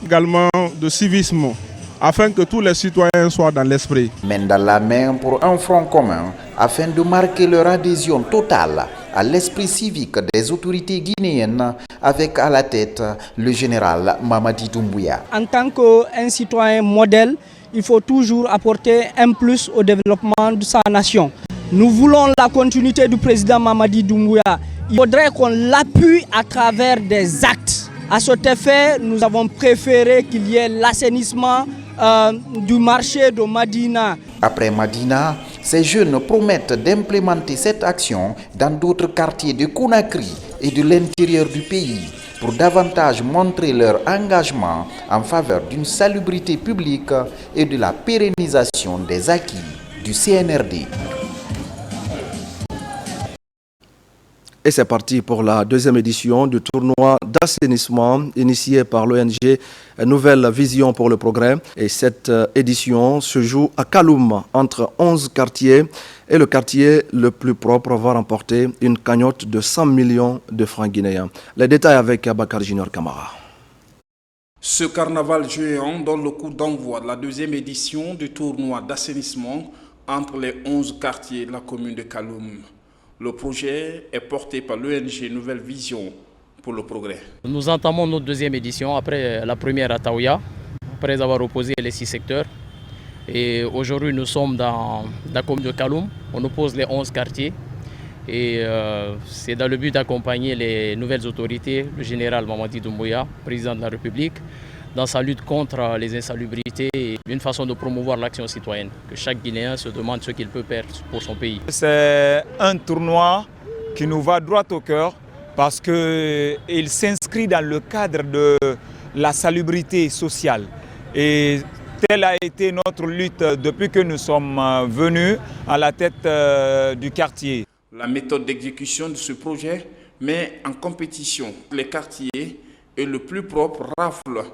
également de civisme, afin que tous les citoyens soient dans l'esprit. Main dans la main pour un front commun, afin de marquer leur adhésion totale à l'esprit civique des autorités guinéennes, avec à la tête le général Mamadi Doumbouya. En tant qu'un citoyen modèle, il faut toujours apporter un plus au développement de sa nation. Nous voulons la continuité du président Mamadi Doumbouya. Il faudrait qu'on l'appuie à travers des actes. À cet effet, nous avons préféré qu'il y ait l'assainissement du marché de Madina. Après Madina, ces jeunes promettent d'implémenter cette action dans d'autres quartiers de Conakry et de l'intérieur du pays pour davantage montrer leur engagement en faveur d'une salubrité publique et de la pérennisation des acquis du CNRD. Et c'est parti pour la deuxième édition du tournoi d'assainissement initié par l'ONG Nouvelle Vision pour le Progrès. Et cette édition se joue à Kaloum, entre 11 quartiers. Et le quartier le plus propre va remporter une cagnotte de 100 millions de francs guinéens. Les détails avec Abakar Junior Kamara. Ce carnaval géant donne le coup d'envoi de la deuxième édition du tournoi d'assainissement entre les 11 quartiers de la commune de Kaloum. Le projet est porté par l'ONG Nouvelle Vision pour le Progrès. Nous entamons notre deuxième édition après la première à Taouya, après avoir opposé les 6 secteurs. Et aujourd'hui, nous sommes dans la commune de Kaloum. On oppose les 11 quartiers. Et c'est dans le but d'accompagner les nouvelles autorités, le général Mamadi Doumbouya, président de la République, dans sa lutte contre les insalubrités et une façon de promouvoir l'action citoyenne, que chaque Guinéen se demande ce qu'il peut faire pour son pays. C'est un tournoi qui nous va droit au cœur parce qu'il s'inscrit dans le cadre de la salubrité sociale. Et telle a été notre lutte depuis que nous sommes venus à la tête du quartier. La méthode d'exécution de ce projet met en compétition les quartiers et le plus propre rafle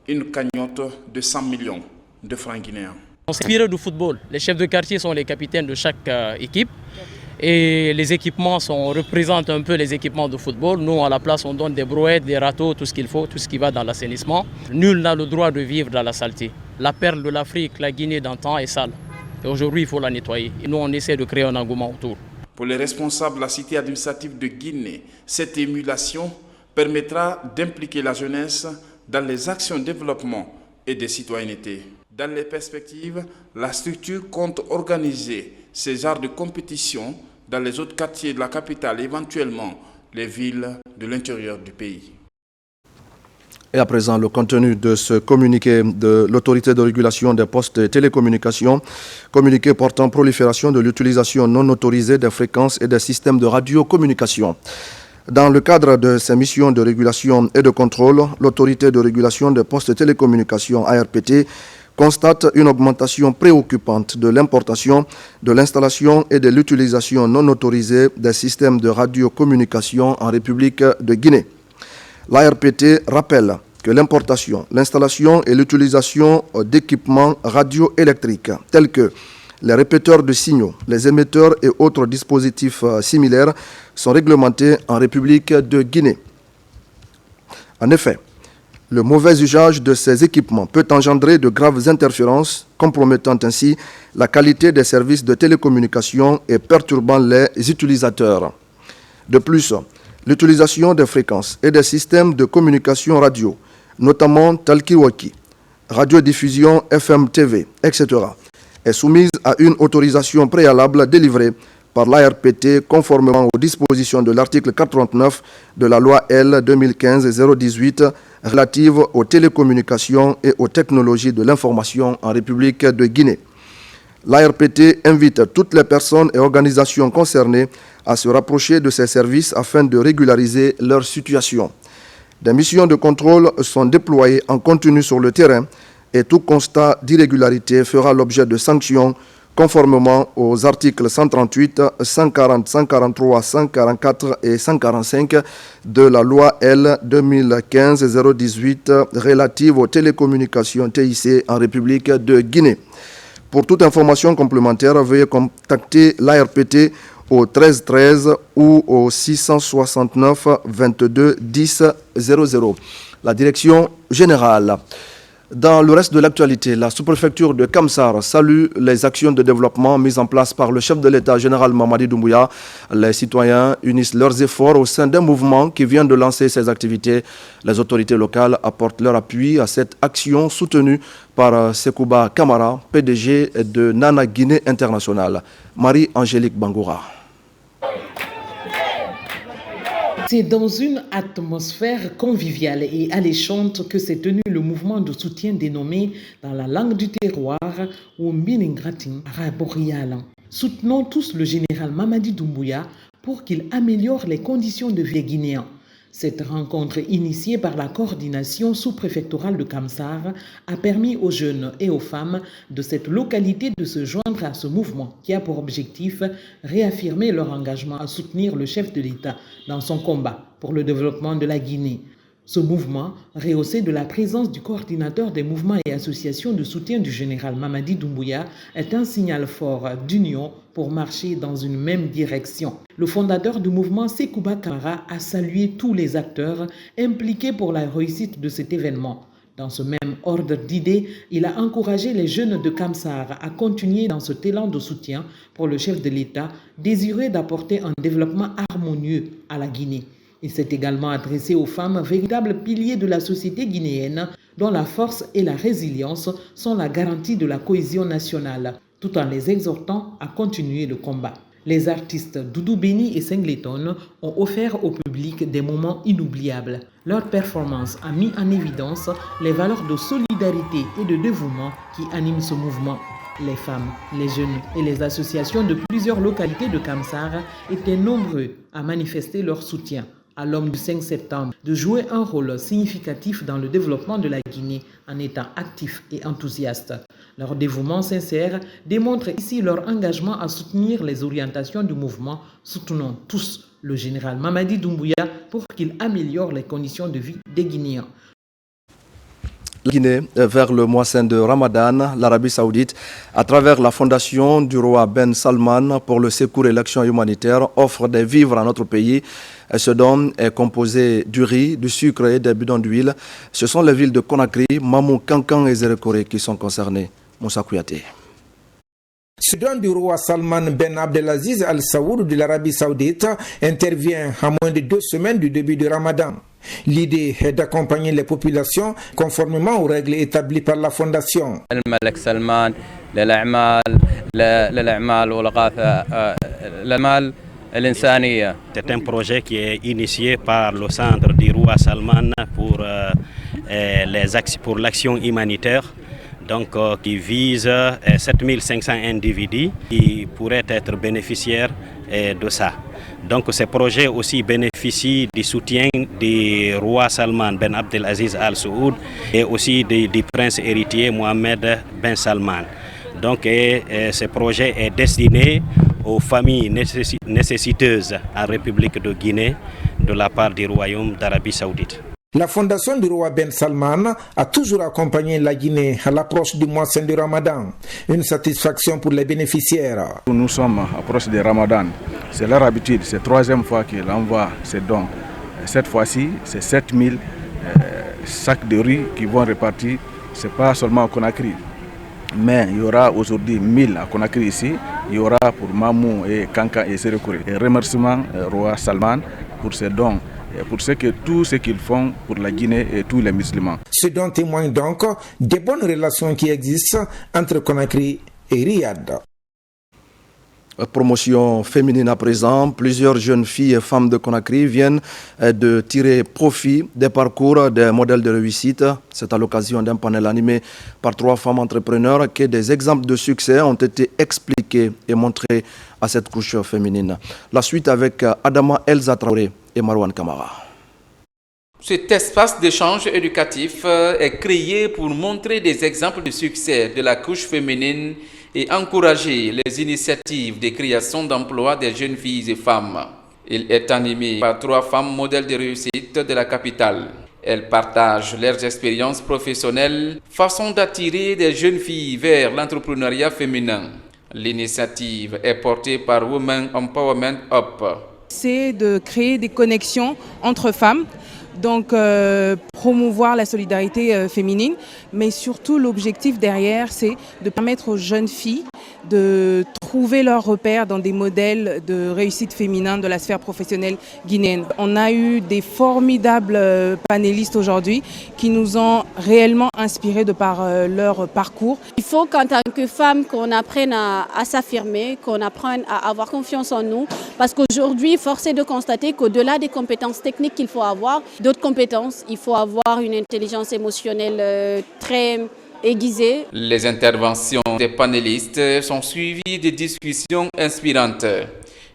une cagnotte de 100 millions de francs guinéens. Inspiré du football, les chefs de quartier sont les capitaines de chaque équipe Et les équipements représentent un peu les équipements de football. Nous, à la place, on donne des brouettes, des râteaux, tout ce qu'il faut, tout ce qui va dans l'assainissement. Nul n'a le droit de vivre dans la saleté. La perle de l'Afrique, la Guinée d'antan, est sale. Et aujourd'hui, il faut la nettoyer. Et nous, on essaie de créer un engouement autour. Pour les responsables de la cité administrative de Guinée, cette émulation permettra d'impliquer la jeunesse dans les actions de développement et de citoyenneté. Dans les perspectives, la structure compte organiser ces genres de compétition dans les autres quartiers de la capitale, éventuellement les villes de l'intérieur du pays. Et à présent, le contenu de ce communiqué de l'autorité de régulation des postes et télécommunications, communiqué portant prolifération de l'utilisation non autorisée des fréquences et des systèmes de radiocommunication. Dans le cadre de ses missions de régulation et de contrôle, l'autorité de régulation des postes et télécommunications ARPT constate une augmentation préoccupante de l'importation, de l'installation et de l'utilisation non autorisée des systèmes de radiocommunication en République de Guinée. L'ARPT rappelle que l'importation, l'installation et l'utilisation d'équipements radioélectriques tels que les répéteurs de signaux, les émetteurs et autres dispositifs similaires sont réglementés en République de Guinée. En effet, le mauvais usage de ces équipements peut engendrer de graves interférences, compromettant ainsi la qualité des services de télécommunication et perturbant les utilisateurs. De plus, l'utilisation des fréquences et des systèmes de communication radio, notamment talkie-walkie, radiodiffusion FM-TV, etc., est soumise à une autorisation préalable délivrée par l'ARPT conformément aux dispositions de l'article 439 de la loi L 2015-018 relative aux télécommunications et aux technologies de l'information en République de Guinée. L'ARPT invite toutes les personnes et organisations concernées à se rapprocher de ces services afin de régulariser leur situation. Des missions de contrôle sont déployées en continu sur le terrain et tout constat d'irrégularité fera l'objet de sanctions conformément aux articles 138, 140, 143, 144 et 145 de la loi L 2015-018 relative aux télécommunications TIC en République de Guinée. Pour toute information complémentaire, veuillez contacter l'ARPT au 13 13 ou au 669 22 10 00. La direction générale. Dans le reste de l'actualité, la sous-préfecture de Kamsar salue les actions de développement mises en place par le chef de l'État général Mamadi Doumbouya. Les citoyens unissent leurs efforts au sein d'un mouvement qui vient de lancer ses activités. Les autorités locales apportent leur appui à cette action soutenue par Sekouba Kamara, PDG de Nana Guinée International. Marie-Angélique Bangoura. C'est dans une atmosphère conviviale et alléchante que s'est tenu le mouvement de soutien dénommé dans la langue du terroir ou Miningratin Araborial. Soutenons tous le général Mamadi Doumbouya pour qu'il améliore les conditions de vie des Guinéens. Cette rencontre initiée par la coordination sous-préfectorale de Kamsar a permis aux jeunes et aux femmes de cette localité de se joindre à ce mouvement qui a pour objectif réaffirmer leur engagement à soutenir le chef de l'État dans son combat pour le développement de la Guinée. Ce mouvement, rehaussé de la présence du coordinateur des mouvements et associations de soutien du général Mamadi Doumbouya, est un signal fort d'union pour marcher dans une même direction. Le fondateur du mouvement, Sekouba Kamara, a salué tous les acteurs impliqués pour la réussite de cet événement. Dans ce même ordre d'idées, il a encouragé les jeunes de Kamsar à continuer dans cet élan de soutien pour le chef de l'État, désireux d'apporter un développement harmonieux à la Guinée. Il s'est également adressé aux femmes, véritables piliers de la société guinéenne, dont la force et la résilience sont la garantie de la cohésion nationale, tout en les exhortant à continuer le combat. Les artistes Doudou Béni et Singleton ont offert au public des moments inoubliables. Leur performance a mis en évidence les valeurs de solidarité et de dévouement qui animent ce mouvement. Les femmes, les jeunes et les associations de plusieurs localités de Kamsar étaient nombreux à manifester leur soutien à l'homme du 5 septembre, de jouer un rôle significatif dans le développement de la Guinée en étant actifs et enthousiastes. Leur dévouement sincère démontre ici leur engagement à soutenir les orientations du mouvement. Soutenons tous le général Mamadi Doumbouya pour qu'il améliore les conditions de vie des Guinéens. la Guinée vers le mois saint de Ramadan, l'Arabie Saoudite, à travers la fondation du roi Ben Salman pour le secours et l'action humanitaire, offre des vivres à notre pays. Ce don est composé du riz, du sucre et des bidons d'huile. Ce sont les villes de Conakry, Mamou, Kankan et Zérekore qui sont concernées. Moussa Kouyaté. Ce don du roi Salman Ben Abdelaziz Al Saoud de l'Arabie Saoudite intervient à moins de 2 semaines du début du Ramadan. L'idée est d'accompagner les populations conformément aux règles établies par la fondation. C'est un projet qui est initié par le centre du roi Salman pour l'action humanitaire. Donc, qui vise 7500 individus qui pourraient être bénéficiaires de ça. Donc, ce projet aussi bénéficie du soutien du roi Salman Ben Abdelaziz Al Saoud et aussi du prince héritier Mohamed Ben Salman. Donc, ce projet est destiné aux familles nécessiteuses en République de Guinée de la part du Royaume d'Arabie Saoudite. La fondation du roi Ben Salman a toujours accompagné la Guinée à l'approche du mois saint du Ramadan. Une satisfaction pour les bénéficiaires. Nous sommes à l'approche du Ramadan. C'est leur habitude, c'est la 3e fois qu'ils envoient ces dons. Cette fois-ci, c'est 7000 sacs de riz qui vont répartir. Ce n'est pas seulement à Conakry. Mais il y aura aujourd'hui 1000 à Conakry ici. Il y aura pour Mamou et Kankan et Zérekore. Et remerciement au roi Salman pour ces dons. Et pour tout ce qu'ils font pour la Guinée et tous les musulmans. Ce dont témoigne donc des bonnes relations qui existent entre Conakry et Riyad. Promotion féminine à présent, plusieurs jeunes filles et femmes de Conakry viennent de tirer profit des parcours des modèles de réussite. C'est à l'occasion d'un panel animé par 3 femmes entrepreneurs que des exemples de succès ont été expliqués et montrés à cette couche féminine. La suite avec Adama Elza Traoré et Marwan Kamara. Cet espace d'échange éducatif est créé pour montrer des exemples de succès de la couche féminine et encourager les initiatives de création d'emplois des jeunes filles et femmes. Il est animé par 3 femmes modèles de réussite de la capitale. Elles partagent leurs expériences professionnelles, façon d'attirer des jeunes filles vers l'entrepreneuriat féminin. L'initiative est portée par Women Empowerment Up. C'est de créer des connexions entre femmes, donc promouvoir la solidarité féminine, mais surtout l'objectif derrière, c'est de permettre aux jeunes filles de trouver leurs repères dans des modèles de réussite féminin de la sphère professionnelle guinéenne. On a eu des formidables panélistes aujourd'hui qui nous ont réellement inspirés de par leur parcours. Il faut qu'en tant que femme, qu'on apprenne à s'affirmer, qu'on apprenne à avoir confiance en nous, parce qu'aujourd'hui, force est de constater qu'au-delà des compétences techniques qu'il faut avoir, d'autres compétences, il faut avoir une intelligence émotionnelle très aiguisée. Les interventions des panélistes sont suivies de discussions inspirantes.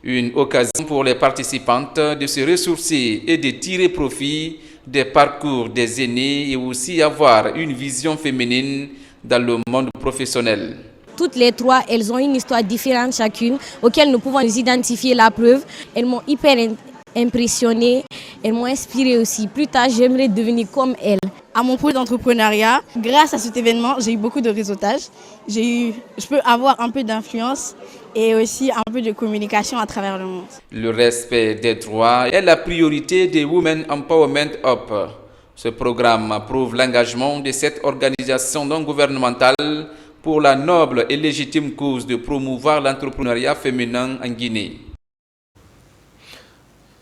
Une occasion pour les participantes de se ressourcer et de tirer profit des parcours des aînés et aussi avoir une vision féminine dans le monde professionnel. Toutes les 3, elles ont une histoire différente chacune, auxquelles nous pouvons nous identifier la preuve. Elles m'ont hyper impressionnée, elles m'ont inspirée aussi. Plus tard, j'aimerais devenir comme elles. À mon projet d'entrepreneuriat, grâce à cet événement, j'ai eu beaucoup de réseautage. Je peux avoir un peu d'influence et aussi un peu de communication à travers le monde. Le respect des droits est la priorité des Women Empowerment Up. Ce programme prouve l'engagement de cette organisation non gouvernementale pour la noble et légitime cause de promouvoir l'entrepreneuriat féminin en Guinée.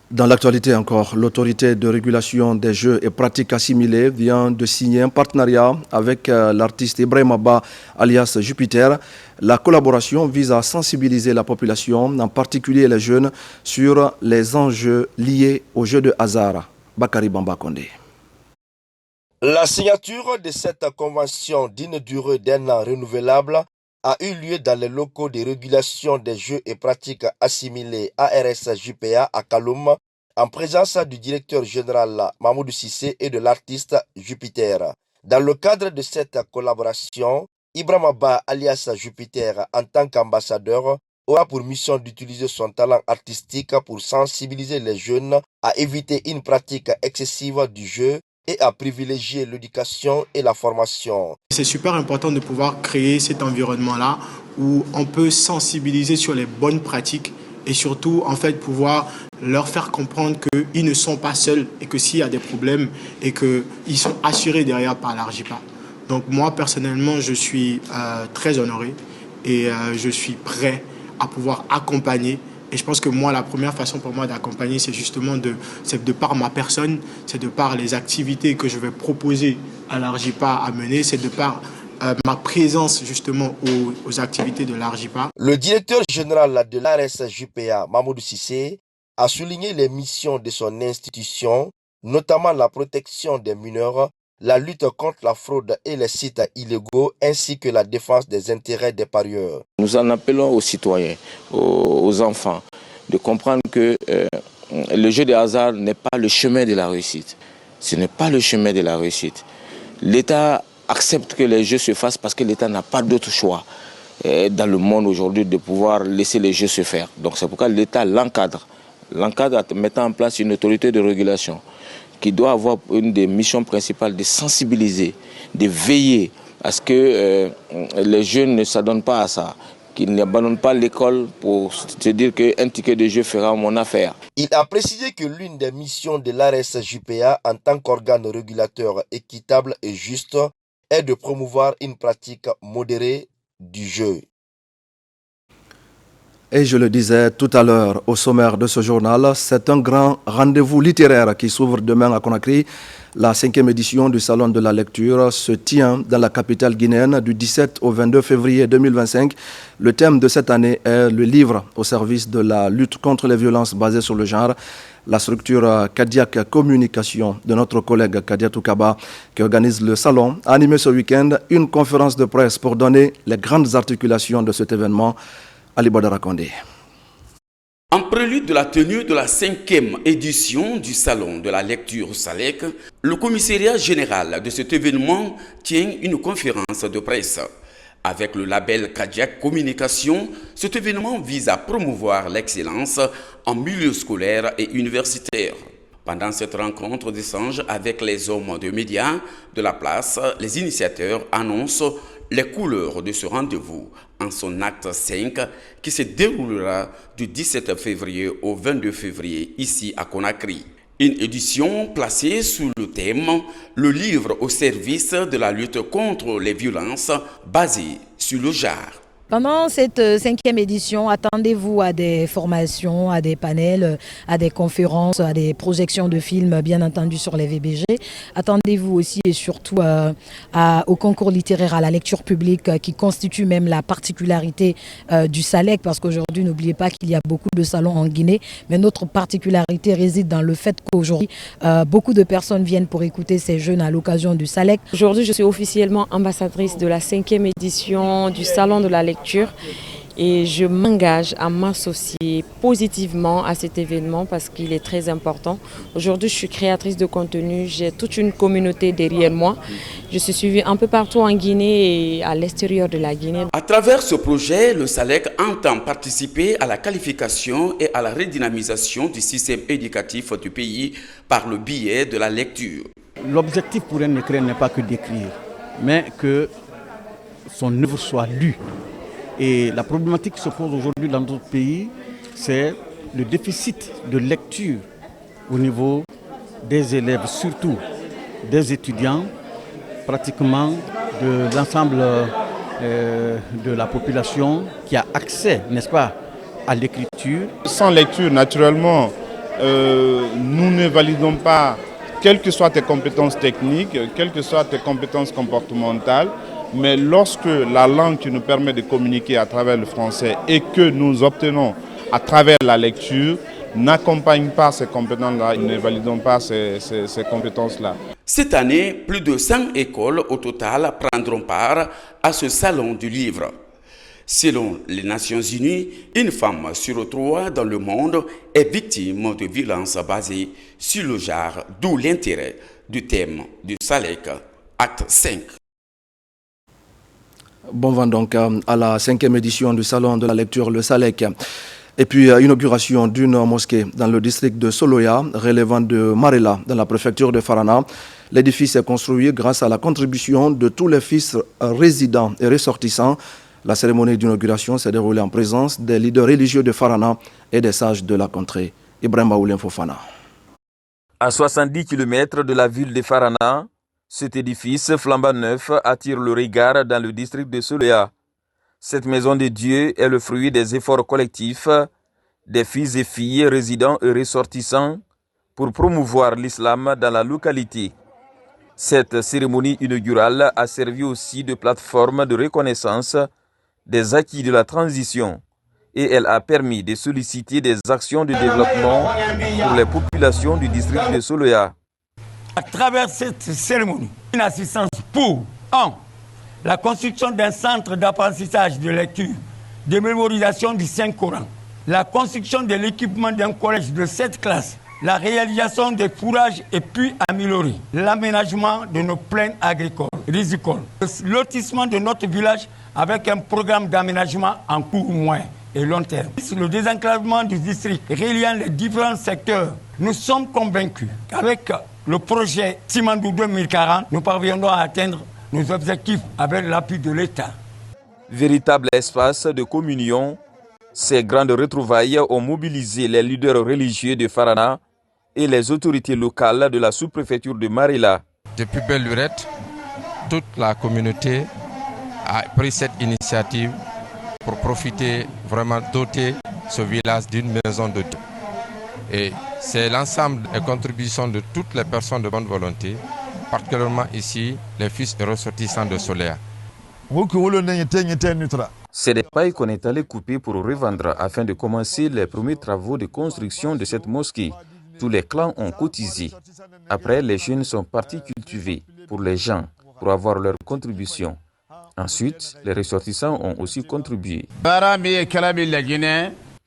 Dans l'actualité encore, l'autorité de régulation des jeux et pratiques assimilées vient de signer un partenariat avec l'artiste Ibrahim Abba alias Jupiter. La collaboration vise à sensibiliser la population, en particulier les jeunes, sur les enjeux liés aux jeux de hasard. Bakary Bamba Kondé. La signature de cette convention d'une durée d'1 an renouvelable a eu lieu dans les locaux de régulation des jeux et pratiques assimilés ARS-JPA à Kaloum, en présence du directeur général Mahmoud Sissé et de l'artiste Jupiter. Dans le cadre de cette collaboration, Ibrahim Abba alias Jupiter, en tant qu'ambassadeur, aura pour mission d'utiliser son talent artistique pour sensibiliser les jeunes à éviter une pratique excessive du jeu et à privilégier l'éducation et la formation. C'est super important de pouvoir créer cet environnement-là où on peut sensibiliser sur les bonnes pratiques et surtout en fait pouvoir leur faire comprendre qu'ils ne sont pas seuls et que s'il y a des problèmes et qu'ils sont assurés derrière par l'ARJIPA. Donc moi personnellement je suis très honoré et je suis prêt à pouvoir accompagner. Et je pense que moi, la première façon pour moi d'accompagner, c'est justement de par ma personne, c'est de par les activités que je vais proposer à l'ARJIPA à mener, c'est de par ma présence justement aux activités de l'ARJIPA. Le directeur général de l'ARS-JPA, Mamadou Cissé, a souligné les missions de son institution, notamment la protection des mineurs, la lutte contre la fraude et les sites illégaux, ainsi que la défense des intérêts des parieurs. Nous en appelons aux citoyens, aux enfants, de comprendre que le jeu de hasard n'est pas le chemin de la réussite. Ce n'est pas le chemin de la réussite. L'État accepte que les jeux se fassent parce que l'État n'a pas d'autre choix dans le monde aujourd'hui de pouvoir laisser les jeux se faire. Donc c'est pourquoi l'État l'encadre en mettant en place une autorité de régulation qui doit avoir une des missions principales de sensibiliser, de veiller à ce que les jeunes ne s'adonnent pas à ça, qu'ils n'abandonnent pas l'école pour se dire qu'un ticket de jeu fera mon affaire. Il a précisé que l'une des missions de l'ARS-JPA en tant qu'organe régulateur équitable et juste est de promouvoir une pratique modérée du jeu. Et je le disais tout à l'heure au sommaire de ce journal, c'est un grand rendez-vous littéraire qui s'ouvre demain à Conakry. La 5e édition du Salon de la lecture se tient dans la capitale guinéenne du 17 au 22 février 2025. Le thème de cette année est le livre au service de la lutte contre les violences basées sur le genre. La structure Kadiak Communication de notre collègue Kadia Toukaba, qui organise le salon, a animé ce week-end une conférence de presse pour donner les grandes articulations de cet événement. Ali Badara Kondé. En prélude de la tenue de la 5e édition du Salon de la lecture SALEC, le commissariat général de cet événement tient une conférence de presse. Avec le label Kadiak Communication, cet événement vise à promouvoir l'excellence en milieu scolaire et universitaire. Pendant cette rencontre d'échange avec les hommes de médias de la place, les initiateurs annoncent les couleurs de ce rendez-vous en son acte 5 qui se déroulera du 17 février au 22 février ici à Conakry. Une édition placée sous le thème « Le livre au service de la lutte contre les violences basées sur le genre ». Pendant cette 5e édition, attendez-vous à des formations, à des panels, à des conférences, à des projections de films, bien entendu, sur les VBG. Attendez-vous aussi et surtout au concours littéraire, à la lecture publique, qui constitue même la particularité du SALEC, parce qu'aujourd'hui, n'oubliez pas qu'il y a beaucoup de salons en Guinée, mais notre particularité réside dans le fait qu'aujourd'hui, beaucoup de personnes viennent pour écouter ces jeunes à l'occasion du SALEC. Aujourd'hui, je suis officiellement ambassadrice de la 5e édition du Salon de la lecture. Et je m'engage à m'associer positivement à cet événement parce qu'il est très important. Aujourd'hui, je suis créatrice de contenu, j'ai toute une communauté derrière moi. Je suis suivie un peu partout en Guinée et à l'extérieur de la Guinée. À travers ce projet, le SALEC entend participer à la qualification et à la redynamisation du système éducatif du pays par le biais de la lecture. L'objectif pour un écrivain n'est pas que d'écrire, mais que son œuvre soit lue. Et la problématique qui se pose aujourd'hui dans notre pays, c'est le déficit de lecture au niveau des élèves, surtout des étudiants, pratiquement de l'ensemble de la population qui a accès, n'est-ce pas, à l'écriture. Sans lecture, naturellement, nous ne validons pas, quelles que soient tes compétences techniques, quelles que soient tes compétences comportementales. Mais lorsque la langue qui nous permet de communiquer à travers le français et que nous obtenons à travers la lecture n'accompagne pas ces compétences-là, nous ne validons pas ces compétences-là. Cette année, plus de 100 écoles au total prendront part à ce salon du livre. Selon les Nations Unies, une femme sur 3 dans le monde est victime de violences basées sur le genre, d'où l'intérêt du thème du SALEC, acte 5. Bon vent donc à la 5e édition du Salon de la lecture, le SALEC. Et puis, inauguration d'une mosquée dans le district de Soloya, relevant de Marela, dans la préfecture de Farana. L'édifice est construit grâce à la contribution de tous les fils résidents et ressortissants. La cérémonie d'inauguration s'est déroulée en présence des leaders religieux de Farana et des sages de la contrée. Ibrahim Baoulien Fofana. À 70 km de la ville de Farana, cet édifice flambant neuf attire le regard dans le district de Soléa. Cette maison de Dieu est le fruit des efforts collectifs des fils et filles résidents et ressortissants pour promouvoir l'islam dans la localité. Cette cérémonie inaugurale a servi aussi de plateforme de reconnaissance des acquis de la transition et elle a permis de solliciter des actions de développement pour les populations du district de Soléa. À travers cette cérémonie, une assistance pour 1. La construction d'un centre d'apprentissage de lecture, de mémorisation du Saint-Coran, la construction de l'équipement d'un collège de 7 classes, la réalisation des fourrages et puits améliorés, l'aménagement de nos plaines agricoles, rizicoles, le lotissement de notre village avec un programme d'aménagement en court, moyen et long terme. Le désenclavement du district reliant les différents secteurs. Nous sommes convaincus qu'avec le projet Simandou 2040, nous parviendrons à atteindre nos objectifs avec l'appui de l'État. Véritable espace de communion, ces grandes retrouvailles ont mobilisé les leaders religieux de Farana et les autorités locales de la sous-préfecture de Marila. Depuis belle lurette, toute la communauté a pris cette initiative pour profiter, vraiment doter ce village d'une maison de Dieu. Et c'est l'ensemble des contributions de toutes les personnes de bonne volonté, particulièrement ici, les fils et ressortissants de Soléa. C'est des pailles qu'on est allé couper pour revendre afin de commencer les premiers travaux de construction de cette mosquée. Tous les clans ont cotisé. Après, les jeunes sont partis cultiver pour les gens, pour avoir leur contribution. Ensuite, les ressortissants ont aussi contribué.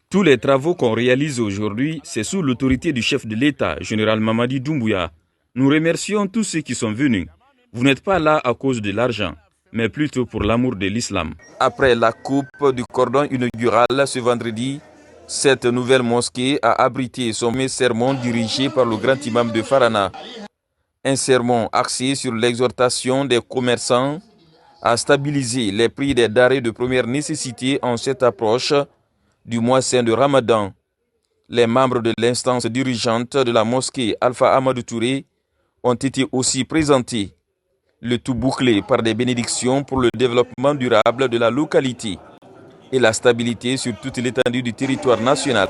Tous les travaux qu'on réalise aujourd'hui, c'est sous l'autorité du chef de l'État, général Mamadi Doumbouya. Nous remercions tous ceux qui sont venus. Vous n'êtes pas là à cause de l'argent, mais plutôt pour l'amour de l'islam. Après la coupe du cordon inaugural ce vendredi, cette nouvelle mosquée a abrité son premier sermon dirigé par le grand imam de Farana. Un sermon axé sur l'exhortation des commerçants à stabiliser les prix des denrées de première nécessité en cette approche du mois saint de Ramadan. Les membres de l'instance dirigeante de la mosquée Alpha Amadou Touré ont été aussi présentés. Le tout bouclé par des bénédictions pour le développement durable de la localité et la stabilité sur toute l'étendue du territoire national.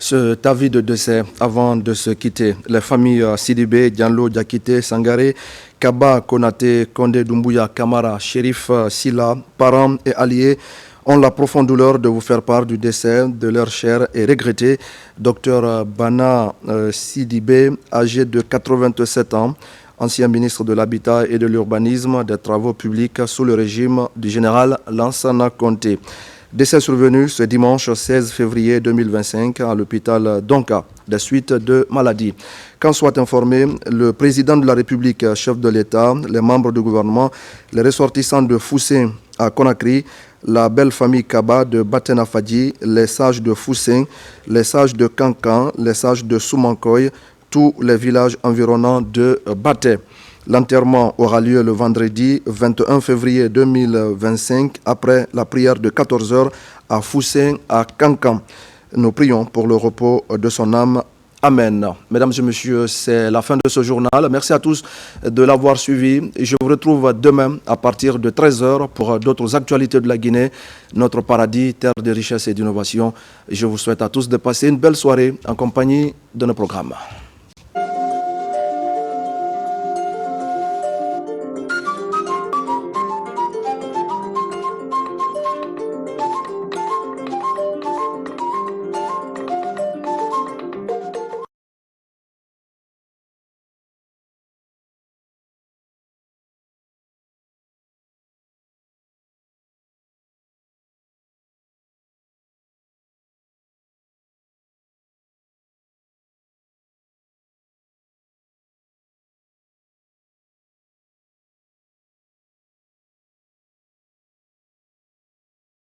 Cet avis de décès avant de se quitter, les familles Sidibé, Diallo, Diakité, Sangaré, Kaba, Konate, Kondé, Doumbouya, Kamara, Shérif, Silla, parents et alliés ont la profonde douleur de vous faire part du décès de leur cher et regretté Dr Bana Sidibé, âgé de 87 ans, ancien ministre de l'Habitat et de l'Urbanisme, des Travaux publics sous le régime du général Lansana Conté. Décès survenu ce dimanche 16 février 2025 à l'hôpital d'Onka, des suites de maladie. Qu'en soit informé le président de la République, chef de l'État, les membres du gouvernement, les ressortissants de Foussé à Conakry, la belle famille Kaba de Batena Fadji, les sages de Foussé, les sages de Kankan, les sages de Soumankoy, tous les villages environnants de Baté. L'enterrement aura lieu le vendredi 21 février 2025 après la prière de 14h à Foussé, à Kankan. Nous prions pour le repos de son âme. Amen. Mesdames et messieurs, c'est la fin de ce journal. Merci à tous de l'avoir suivi. Je vous retrouve demain à partir de 13h pour d'autres actualités de la Guinée, notre paradis, terre de richesse et d'innovation. Je vous souhaite à tous de passer une belle soirée en compagnie de nos programmes.